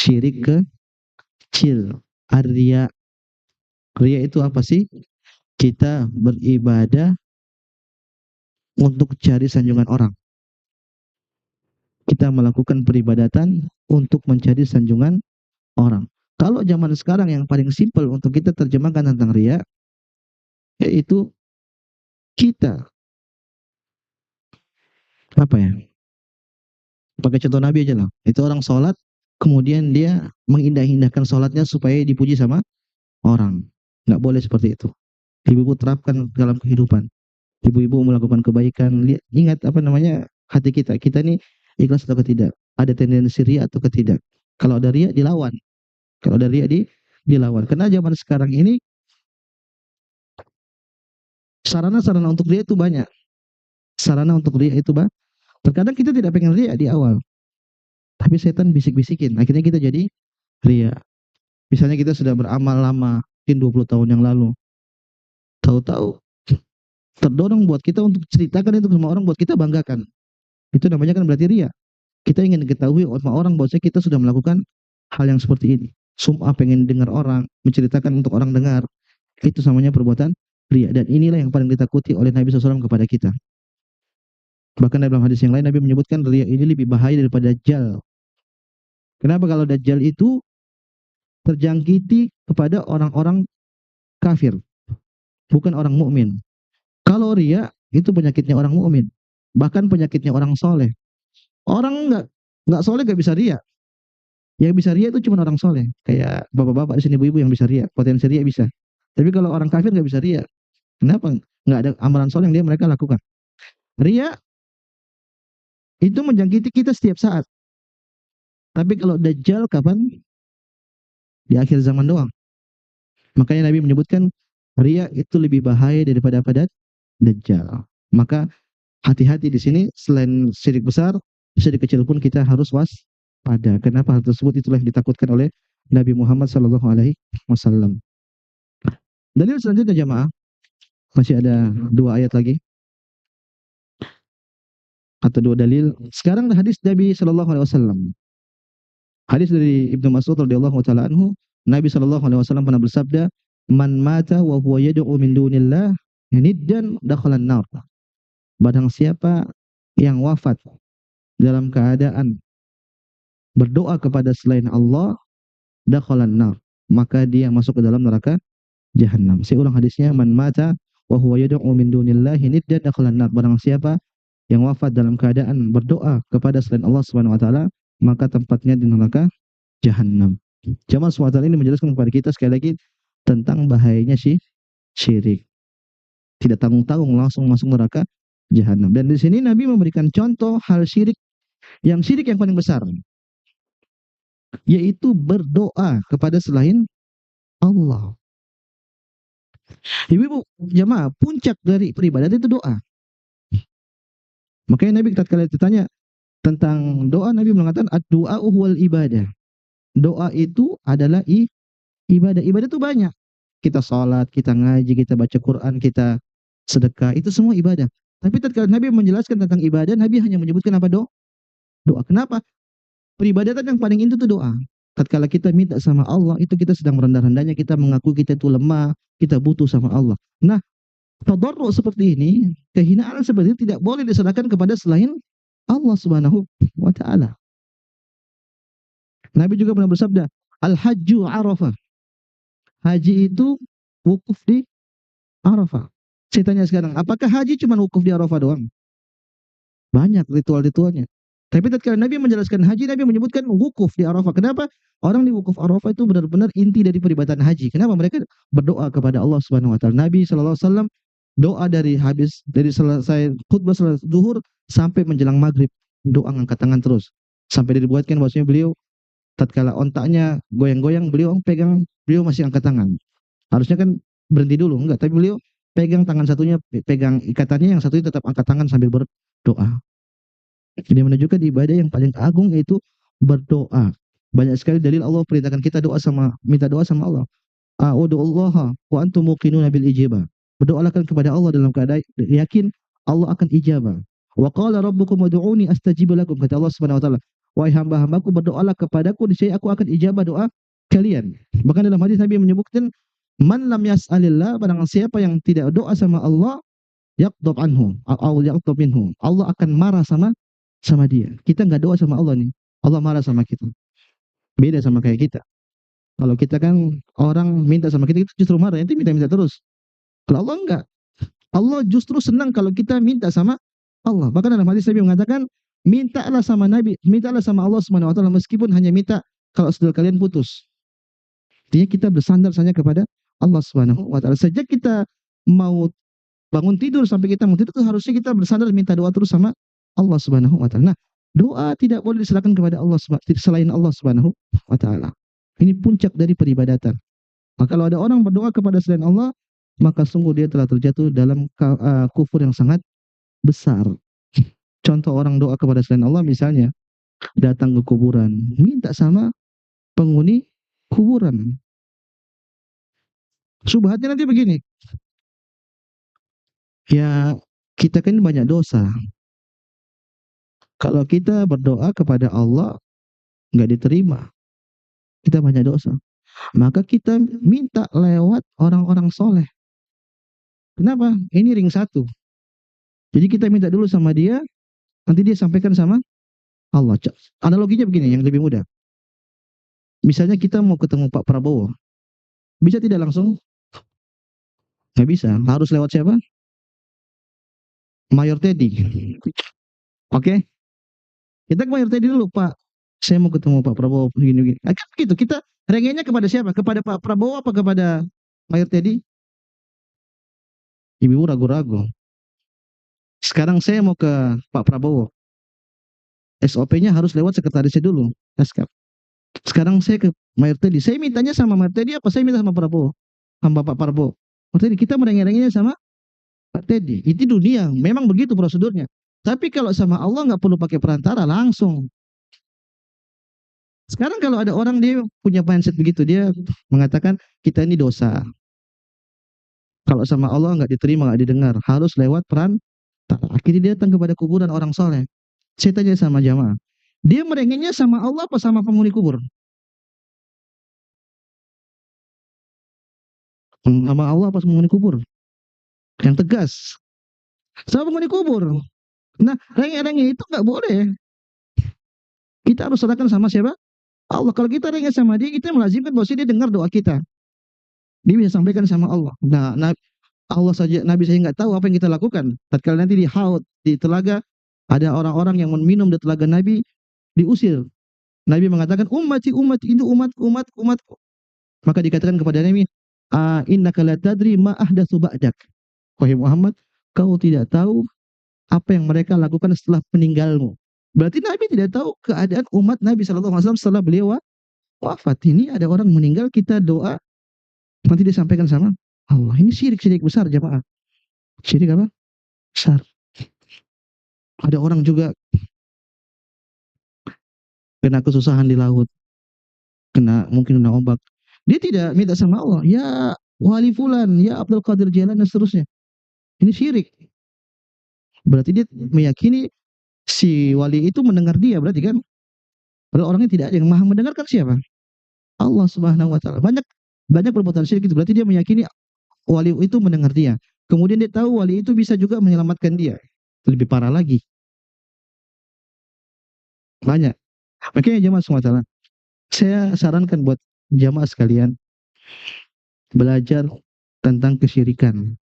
Speaker 1: Syirik kecil. Ar-riya. Riya itu apa sih? Kita beribadah untuk cari sanjungan orang. Kita melakukan peribadatan untuk mencari sanjungan orang. Kalau zaman sekarang yang paling simpel untuk kita terjemahkan tentang riya, yaitu kita, apa ya, pakai contoh Nabi aja lah. Itu orang sholat, kemudian dia mengindah-indahkan sholatnya supaya dipuji sama orang. Nggak boleh seperti itu. Ibu-ibu terapkan dalam kehidupan. Ibu-ibu melakukan kebaikan. Ingat apa namanya hati kita. Kita ini ikhlas atau tidak. Ada tendensi ria atau tidak. Kalau ada ria dilawan. Kalau ada ria dilawan. Karena zaman sekarang ini sarana-sarana untuk ria itu banyak. Sarana untuk ria itu banyak. Terkadang kita tidak pengen ria di awal. Tapi setan bisik-bisikin. Akhirnya kita jadi ria. Misalnya kita sudah beramal lama. Mungkin 20 tahun yang lalu. Tahu-tahu terdorong buat kita untuk ceritakan itu sama orang, buat kita banggakan. Itu namanya kan berarti ria. Kita ingin diketahui sama orang bahwa kita sudah melakukan hal yang seperti ini. Sum'ah pengen dengar orang, menceritakan untuk orang dengar. Itu namanya perbuatan ria. Dan inilah yang paling ditakuti oleh Nabi SAW kepada kita. Bahkan dalam hadis yang lain Nabi menyebutkan ria ini lebih bahaya daripada Dajjal. Kenapa? Kalau Dajjal itu terjangkiti kepada orang-orang kafir, bukan orang mukmin. Kalau ria itu penyakitnya orang mukmin, bahkan penyakitnya orang soleh. Orang nggak soleh nggak bisa ria. Yang bisa ria itu cuma orang soleh, kayak bapak-bapak di sini, ibu-ibu yang bisa ria, potensi ria bisa. Tapi kalau orang kafir nggak bisa ria. Kenapa? Nggak ada amalan soleh yang dia mereka lakukan. Ria itu menjangkiti kita setiap saat. Tapi kalau Dajjal kapan? Di akhir zaman doang. Makanya Nabi menyebutkan ria itu lebih bahaya daripada pada Dajjal. Maka hati-hati di sini, selain syirik besar, syirik kecil pun kita harus waspada. Kenapa hal tersebut? Itulah yang ditakutkan oleh Nabi Muhammad SAW. Dalil selanjutnya jamaah, masih ada 2 ayat lagi atau 2 dalil. Sekarang hadis Nabi SAW. Hadis dari Ibnu Mas'ud radhiyallahu taala anhu, Nabi SAW pernah bersabda, "Man mata wa huwa yad'u min dunillah niddan dakhalan nar." Barang siapa yang wafat dalam keadaan berdoa kepada selain Allah, dakhalan nar, maka dia masuk ke dalam neraka jahanam. Saya ulang hadisnya, man mata wa huwa yad'u min dunillahi niddan dakhalan nar. Barang siapa yang wafat dalam keadaan berdoa kepada selain Allah Subhanahu wa taala, maka tempatnya di neraka jahanam. Jamaah SWT ini menjelaskan kepada kita sekali lagi tentang bahayanya syirik. Tidak tanggung-tanggung langsung masuk neraka jahanam. Dan di sini Nabi memberikan contoh hal syirik yang paling besar, yaitu berdoa kepada selain Allah. Ibu-ibu jamaah, puncak dari peribadatan itu doa. Makanya Nabi tatkala ditanya tentang doa, Nabi mengatakan ad-du'a huwal ibadah. Doa itu adalah ibadah. Ibadah itu banyak. Kita salat, kita ngaji, kita baca Quran, kita sedekah, itu semua ibadah. Tapi tatkala Nabi menjelaskan tentang ibadah, Nabi hanya menyebutkan apa? Doa. Kenapa? Peribadatan yang paling inti itu doa. Tatkala kita minta sama Allah, itu kita sedang merendah-rendahnya, kita mengakui kita itu lemah, kita butuh sama Allah. Nah, tadarru seperti ini, kehinaan seperti ini tidak boleh diserahkan kepada selain Allah Subhanahu wa taala. Nabi juga pernah bersabda, "Al-hajju Arafah." Haji itu wukuf di Arafah. Saya tanya sekarang, apakah haji cuma wukuf di Arafah doang? Banyak ritual-ritualnya. Tapi tatkala Nabi menjelaskan haji, Nabi menyebutkan wukuf di Arafah. Kenapa? Orang di wukuf Arafah itu benar-benar inti dari peribadatan haji. Kenapa? Mereka berdoa kepada Allah Subhanahu wa taala. Nabi sallallahu alaihi wasallam doa dari selesai khutbah selesai zuhur sampai menjelang maghrib, doa angkat tangan terus. Sampai dibuatkan bahwasanya beliau tatkala ontaknya goyang-goyang, beliau masih angkat tangan. Harusnya kan berhenti dulu, enggak, tapi beliau pegang tangan satunya, pegang ikatannya, yang satunya tetap angkat tangan sambil berdoa. Ini menunjukkan ibadah yang paling agung yaitu berdoa. Banyak sekali dalil Allah perintahkan kita minta doa sama Allah. A'udzullaha wa antum muqinuna bil ijabah. Berdoalah kepada Allah dalam keadaan yakin Allah akan ijabah. Wa qala rabbukum ud'uni astajib lakum, kata Allah Subhanahu wa taala. Wahai hamba-hambaku, berdoalah kepadaku, niscaya aku akan ijabah doa kalian. Bahkan dalam hadis Nabi menyebutkan, man lam yas'alillah, barang siapa yang tidak doa sama Allah, yaqdab anhu au yaqdab minhu. Allah akan marah sama dia. Kita nggak doa sama Allah nih, Allah marah sama kita. Beda sama kayak kita. Kalau kita kan orang minta sama kita, kita justru marah, nanti minta-minta terus. Kalau Allah enggak. Allah justru senang kalau kita minta sama Allah. Bahkan dalam hadis Nabi mengatakan, mintalah sama Nabi, mintalah sama Allah Subhanahu wa taala meskipun hanya minta kalau saudara kalian putus. Artinya kita bersandar saja kepada Allah Subhanahu wa taala. Sejak kita mau bangun tidur sampai kita mau tidur itu harusnya kita bersandar minta doa terus sama Allah Subhanahu wa taala. Nah, doa tidak boleh diserahkan kepada Allah selain Allah Subhanahu wa taala. Ini puncak dari peribadatan. Maka kalau ada orang berdoa kepada selain Allah, maka sungguh dia telah terjatuh dalam kufur yang sangat besar. Contoh orang doa kepada selain Allah misalnya datang ke kuburan, minta sama penghuni kuburan. Subhatnya nanti begini, ya kita kan banyak dosa. Kalau kita berdoa kepada Allah nggak diterima, kita banyak dosa. Maka kita minta lewat orang-orang soleh. Kenapa? Ini ring satu. Jadi kita minta dulu sama dia, nanti dia sampaikan sama Allah. Analoginya begini, yang lebih mudah. Misalnya kita mau ketemu Pak Prabowo, bisa tidak langsung? Nggak bisa. Harus lewat siapa? Mayor Teddy. Oke? Kita ke Mayor Teddy dulu, Pak. Saya mau ketemu Pak Prabowo begini-begini. Kan begitu. Kita rengenya kepada siapa? Kepada Pak Prabowo apa kepada Mayor Teddy? Ibu ragu-ragu. Sekarang saya mau ke Pak Prabowo. SOP-nya harus lewat sekretarisnya dulu. Naskap. Sekarang saya ke Mayor Teddy. Saya mintanya sama Mayor Teddy apa saya minta sama Prabowo? Sama Pak Prabowo. Mayor Teddy, kita merengek-rengeknya sama Pak Teddy. Itu dunia. Memang begitu prosedurnya. Tapi kalau sama Allah nggak perlu pakai perantara, langsung. Sekarang kalau ada orang dia punya mindset begitu, dia mengatakan kita ini dosa. Kalau sama Allah nggak diterima, nggak didengar, harus lewat perantara. Akhirnya dia datang kepada kuburan orang soleh. Saya tanya sama jamaah, dia merengeknya sama Allah apa sama penghuni kubur? Sama Allah apa sama penghuni kubur? Yang tegas. Sama penghuni kubur. Nah, rengek-rengek itu nggak boleh. Kita harus serahkan sama siapa? Allah. Kalau kita rengek sama dia, kita melazimkan bahwa dia dengar doa kita. Dia bisa sampaikan sama Allah. Nah, Allah saja, Nabi saya nggak tahu apa yang kita lakukan. Tatkala nanti di haud, di telaga, ada orang-orang yang minum di telaga Nabi, diusir. Nabi mengatakan, ummati, ummati, itu umatku, umatku, umatku. Maka dikatakan kepada Nabi, innaka la tadri ma ahdatsu ba'dak. Wahai Muhammad, kau tidak tahu apa yang mereka lakukan setelah meninggalmu. Berarti Nabi tidak tahu keadaan umat Nabi SAW setelah beliau wafat. Ini ada orang meninggal, kita doa, nanti disampaikan sama Allah. Ini syirik-syirik besar jemaah. Syirik apa? Besar. Ada orang juga kena kesusahan di laut, mungkin kena ombak. Dia tidak minta sama Allah, ya wali fulan, ya Abdul Qadir Jailani dan seterusnya. Ini syirik. Berarti dia meyakini si wali itu mendengar dia, berarti kan? Padahal orangnya tidak ada yang maha mendengarkan siapa? Allah Subhanahu wa taala. Banyak perbuatan syirik itu berarti dia meyakini wali itu mendengar dia. Kemudian dia tahu wali itu bisa juga menyelamatkan dia. Lebih parah lagi. Banyak. Makanya jemaah semua, saya sarankan buat jamaah sekalian belajar tentang kesyirikan.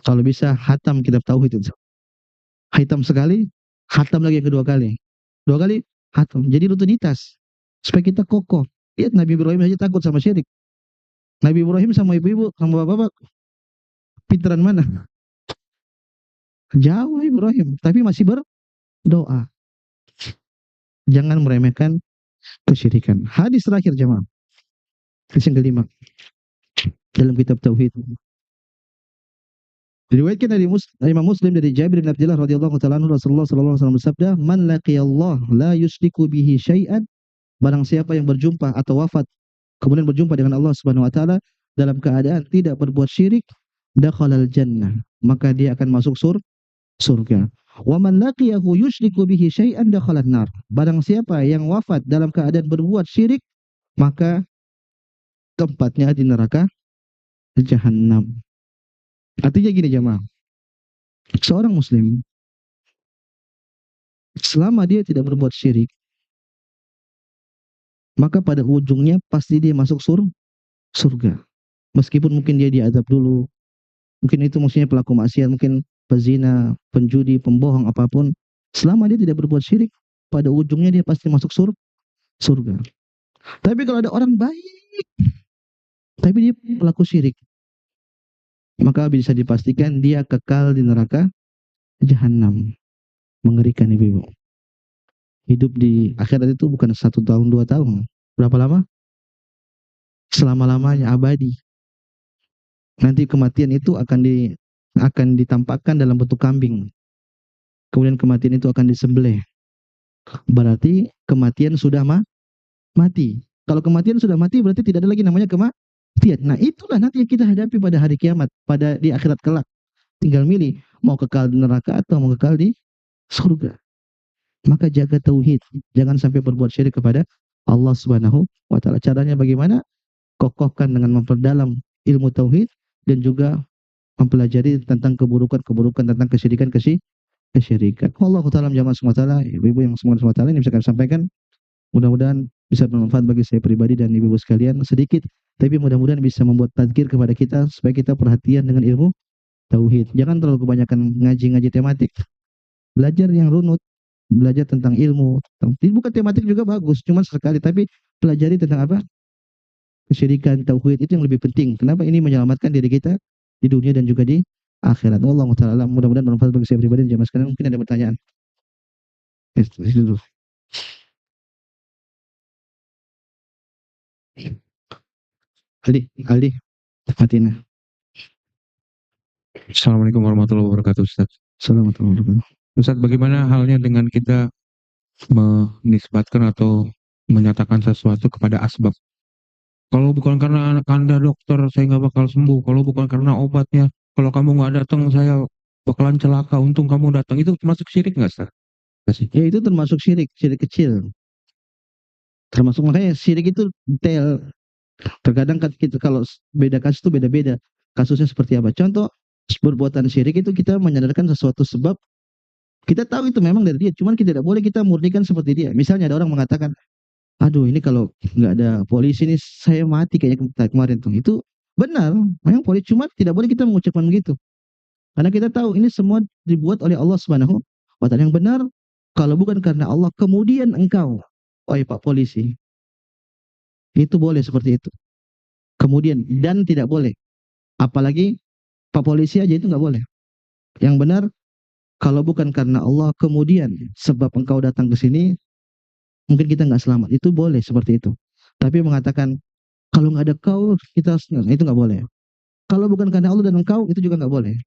Speaker 1: Kalau bisa hatam kitab tauhid itu. Hatam sekali, hatam lagi yang kedua kali. Dua kali hatam. Jadi rutinitas supaya kita kokoh. Lihat Nabi Ibrahim saja takut sama syirik. Nabi Ibrahim sama ibu-ibu, sama bapak-bapak, pinteran mana? Jauh Ibrahim, tapi masih berdoa. Jangan meremehkan kesyirikan. Hadis terakhir jemaah. Hadis yang kelima dalam kitab tauhid. Diriwayatkan dari Imam Muslim dari Jabir bin Abdullah radhiyallahu taala anhu, Rasulullah sallallahu alaihi wasallam bersabda, "Man laqiyallah la yusyriku bihi syai'an." Barang siapa yang berjumpa atau wafat kemudian berjumpa dengan Allah Subhanahu wa taala dalam keadaan tidak berbuat syirik, dakhalal jannah, maka dia akan masuk surga. Wa man laqiyahu yusyriku bihi syai'an dakhalan nar. Barang siapa yang wafat dalam keadaan berbuat syirik, maka tempatnya di neraka jahanam. Artinya gini jemaah, Seorang muslim, selama dia tidak berbuat syirik, maka pada ujungnya pasti dia masuk surga. Meskipun mungkin dia diazab dulu, mungkin itu maksudnya pelaku maksiat, mungkin pezina, penjudi, pembohong, apapun. Selama dia tidak berbuat syirik, pada ujungnya dia pasti masuk surga. Tapi kalau ada orang baik, tapi dia pelaku syirik, maka bisa dipastikan dia kekal di neraka jahanam. Mengerikan ibu-ibu. Hidup di akhirat itu bukan 1 tahun, 2 tahun. Berapa lama? Selama-lamanya, abadi. Nanti kematian itu akan ditampakkan dalam bentuk kambing. Kemudian kematian itu akan disembelih. Berarti kematian sudah mati. Kalau kematian sudah mati, berarti tidak ada lagi namanya kematian. Nah, itulah nanti yang kita hadapi pada hari kiamat, pada di akhirat kelak. Tinggal milih mau kekal di neraka atau mau kekal di surga. Maka jaga tauhid, jangan sampai berbuat syirik kepada Allah Subhanahu wa taala. Caranya bagaimana? Kokohkan dengan memperdalam ilmu tauhid dan juga mempelajari tentang keburukan-keburukan, tentang kesyirikan. Allah taala jamaah semua taala, ibu-ibu yang semua taala ini bisa kami sampaikan. Mudah-mudahan bisa bermanfaat bagi saya pribadi dan ibu-ibu sekalian sedikit, tapi mudah-mudahan bisa membuat tadzkir kepada kita supaya kita perhatian dengan ilmu tauhid. Jangan terlalu kebanyakan ngaji-ngaji tematik. Belajar yang runut, belajar tentang ilmu, bukan tematik juga bagus, cuma sekali, tapi pelajari tentang apa? Kesyirikan, tauhid itu yang lebih penting. Kenapa? Ini menyelamatkan diri kita di dunia dan juga di akhirat. Wallahu taala mudah-mudahan bermanfaat bagi saya pribadi dan jamaah sekalian. Mungkin ada pertanyaan. Itu dulu. Aldi, Fatina.
Speaker 3: Assalamualaikum warahmatullahi wabarakatuh, Ustaz.
Speaker 1: Assalamualaikum.
Speaker 3: Ustaz, bagaimana halnya dengan kita menisbatkan atau menyatakan sesuatu kepada asbab? Kalau bukan karena Anda dokter, saya nggak bakal sembuh. Kalau bukan karena obatnya, kalau kamu nggak datang, saya bakalan celaka. Untung kamu datang. Itu termasuk syirik nggak, Ustaz? Nggak sih?
Speaker 1: Ya itu termasuk syirik, syirik kecil. Termasuk makanya syirik itu detail. Terkadang kan kita kalau beda kasus itu beda-beda. Kasusnya seperti apa? Contoh perbuatan syirik itu kita menyadarkan sesuatu sebab kita tahu itu memang dari dia, cuman kita tidak boleh kita murnikan seperti dia. Misalnya ada orang mengatakan, aduh ini kalau nggak ada polisi ini saya mati kayaknya kemarin tuh. Itu benar, memang polisi, cuma tidak boleh kita mengucapkan begitu. Karena kita tahu ini semua dibuat oleh Allah Subhanahu wa taala. Yang benar, kalau bukan karena Allah, kemudian engkau, wahai Pak Polisi, itu boleh seperti itu. Kemudian, dan tidak boleh. Apalagi Pak Polisi aja itu nggak boleh. Yang benar, kalau bukan karena Allah, kemudian sebab engkau datang ke sini, mungkin kita nggak selamat. Itu boleh seperti itu. Tapi mengatakan, kalau nggak ada kau, kita itu nggak boleh. Kalau bukan karena Allah dan engkau, itu juga nggak boleh.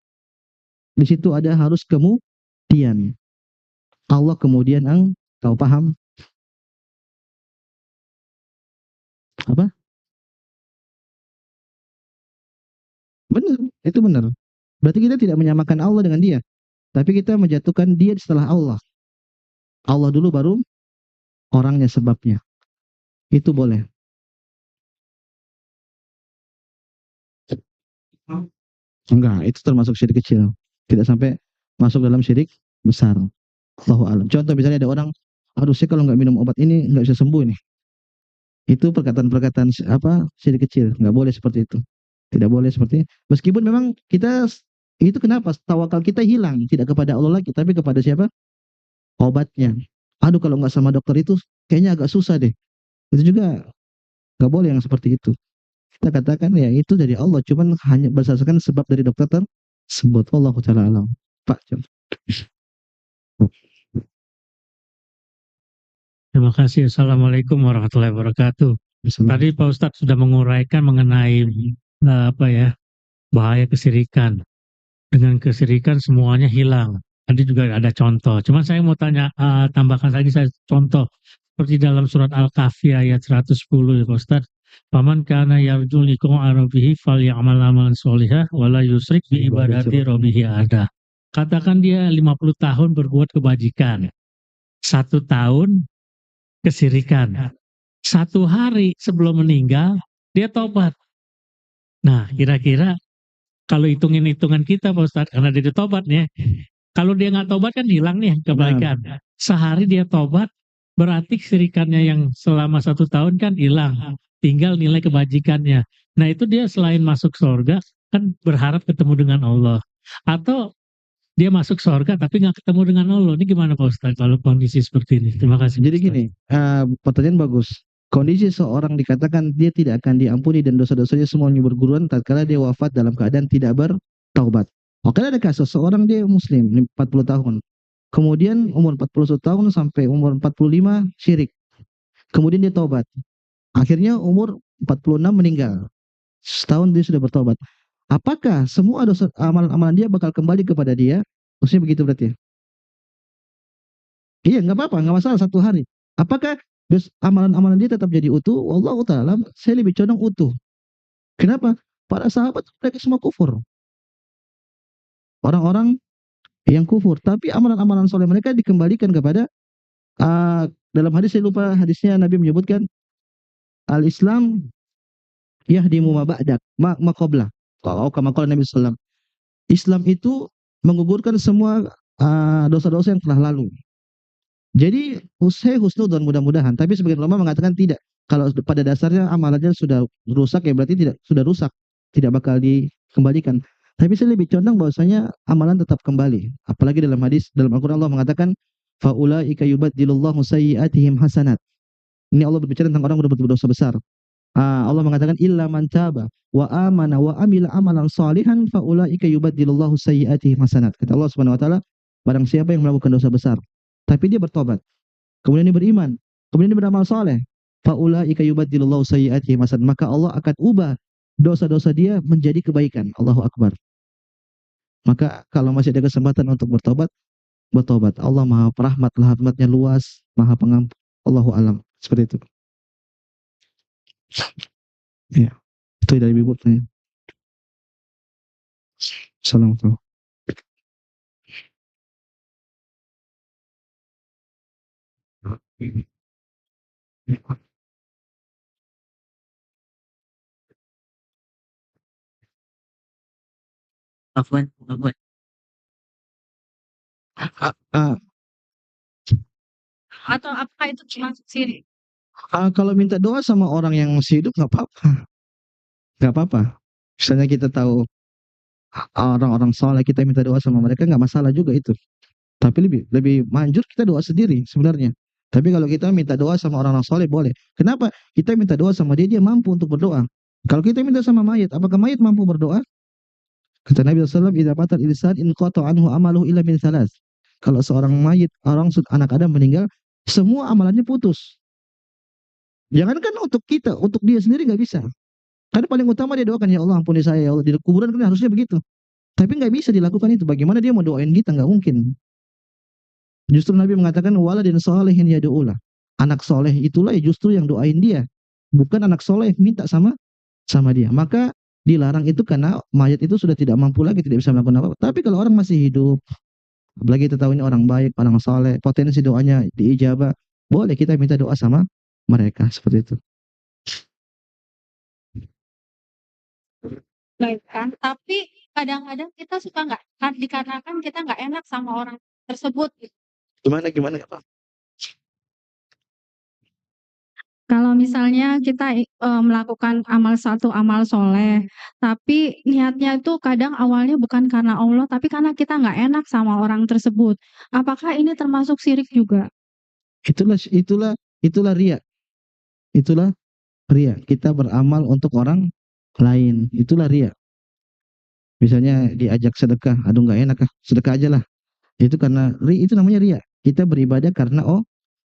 Speaker 1: Di situ ada harus kemudian. Allah kemudian engkau, paham? Apa? Benar, itu benar. Berarti kita tidak menyamakan Allah dengan dia. Tapi kita menjatuhkan dia setelah Allah. Allah dulu baru orangnya, sebabnya. Itu boleh. Enggak, itu termasuk syirik kecil. Tidak sampai masuk dalam syirik besar. Allahu alam. Contoh misalnya ada orang, aduh saya kalau nggak minum obat ini nggak bisa sembuh nih. Itu perkataan-perkataan apa syirik kecil. Nggak boleh seperti itu. Tidak boleh seperti itu. Meskipun memang kita itu kenapa tawakal kita hilang, tidak kepada Allah lagi, tapi kepada siapa? Obatnya. Aduh kalau nggak sama dokter itu kayaknya agak susah deh. Itu juga nggak boleh yang seperti itu. Kita katakan ya itu dari Allah, cuman hanya berdasarkan sebab dari dokter tersebut. Allah taala alam. Pak,
Speaker 4: Terima kasih. Assalamualaikum warahmatullahi wabarakatuh. Tadi Pak Ustadz sudah menguraikan mengenai apa ya, bahaya kesirikan. Dengan kesirikan semuanya hilang. Tadi juga ada contoh. Cuman saya mau tanya, tambahkan lagi saya contoh. Seperti dalam surat Al-Kahfi ayat 110 ya Pak Ustadz. Paman kana yarju liqa'a rabbih falyamal amalan sholihah wala yusrik bi ibadati rabbih ada. Katakan dia 50 tahun berbuat kebajikan. 1 tahun kesirikan. 1 hari sebelum meninggal, dia tobat. Nah, kira-kira kalau hitungan kita Pak Ustadz, karena dia tobat ya. Kalau dia nggak tobat kan hilang nih kebaikan. Sehari dia tobat, berarti kesirikannya yang selama 1 tahun kan hilang. Tinggal nilai kebajikannya. Nah itu dia selain masuk surga, kan berharap ketemu dengan Allah. Atau dia masuk surga tapi nggak ketemu dengan Allah. Ini gimana Pak Ustadz kalau kondisi seperti ini? Terima kasih.
Speaker 1: Jadi
Speaker 4: Pak Ustadz.
Speaker 1: gini, pertanyaan bagus. Kondisi seorang dikatakan dia tidak akan diampuni dan dosa-dosanya semuanya berguruan tatkala dia wafat dalam keadaan tidak bertaubat. Oke, ada kasus seorang dia muslim 40 tahun. Kemudian umur 41 tahun sampai umur 45 syirik. Kemudian dia taubat. Akhirnya umur 46 meninggal. Setahun dia sudah bertobat. Apakah semua dosa amalan-amalan dia bakal kembali kepada dia? Maksudnya begitu berarti ya? Iya, nggak apa-apa, nggak masalah 1 hari. Apakah amalan-amalan dia tetap jadi utuh? Wallahu ta'ala, saya lebih condong utuh. Kenapa? Para sahabat mereka semua kufur. Orang-orang yang kufur. Tapi amalan-amalan soleh mereka dikembalikan kepada, dalam hadis saya lupa hadisnya, Nabi menyebutkan, Al-Islam yahdimu ma ba'dak, ma qabla. Kalau kama qala Nabi sallallahu alaihi wasallam. Islam itu menggugurkan semua dosa-dosa yang telah lalu. Jadi saya husnudzon mudah-mudahan, tapi sebagian ulama mengatakan tidak. Kalau pada dasarnya amalannya sudah rusak ya berarti tidak sudah rusak, tidak bakal dikembalikan. Tapi saya lebih condong bahwasanya amalan tetap kembali. Apalagi dalam hadis dalam Al-Qur'an Allah mengatakan faulaika yubaddilullahu sayyi'atihim hasanat. Ini Allah berbicara tentang orang yang berbuat dosa besar. Allah mengatakan illa man taba wa amana wa amila amalan salihan faulaika yubaddilullahu sayyi'atihim hasanat. Kata Allah Subhanahu wa taala, barang siapa yang melakukan dosa besar tapi dia bertobat, kemudian dia beriman, kemudian dia beramal saleh, faulaika yubaddilullahu sayyi'atihim hasanat, maka Allah akan ubah dosa-dosa dia menjadi kebaikan. Allahu akbar. Maka kalau masih ada kesempatan untuk bertobat, bertobat. Allah Maha Rahmat, rahmatnya luas, Maha Pengampun. Allahu alam. Seperti itu. Ya, itu dari Ibu tanya. Assalamualaikum.
Speaker 5: Afwan, afwan. Atau apakah itu termasuk syirik?
Speaker 1: Kalau minta doa sama orang yang masih hidup nggak apa-apa, nggak apa-apa. Misalnya kita tahu orang-orang soleh, kita minta doa sama mereka nggak masalah juga itu. Tapi lebih lebih manjur kita doa sendiri sebenarnya. Tapi kalau kita minta doa sama orang-orang soleh boleh. Kenapa? Kita minta doa sama dia, dia mampu untuk berdoa. Kalau kita minta sama mayat, apakah mayat mampu berdoa? Kata Nabi SAW, "Idza matal insan inqata anhu amaluhu illa min salas." Kalau seorang mayit, anak Adam meninggal, semua amalannya putus. Jangankan untuk kita, untuk dia sendiri nggak bisa. Karena paling utama dia doakan, ya Allah ampuni saya, ya Allah. Di kuburan kan harusnya begitu. Tapi nggak bisa dilakukan itu. Bagaimana dia mau doain kita? Nggak mungkin. Justru Nabi mengatakan waladin sholihin yad'ulah. Anak soleh itulah ya justru yang doain dia, bukan anak soleh minta sama dia. Maka dilarang itu karena mayat itu sudah tidak mampu lagi, tidak bisa melakukan apa-apa. Tapi kalau orang masih hidup, apalagi kita tahu ini orang baik, orang soleh, potensi doanya diijabah, boleh kita minta doa sama mereka seperti itu.
Speaker 5: Baik kan? Tapi kadang-kadang kita suka nggak, dikarenakan kita nggak enak sama orang tersebut.
Speaker 1: Gimana?
Speaker 5: Kalau misalnya kita melakukan satu amal soleh, tapi niatnya itu kadang awalnya bukan karena Allah, tapi karena kita nggak enak sama orang tersebut. Apakah ini termasuk syirik juga?
Speaker 1: Itulah riya. Itulah riya. Kita beramal untuk orang lain. Itulah riya. Misalnya diajak sedekah, aduh nggak enak sedekah aja lah. Itu karena itu namanya riya. Kita beribadah karena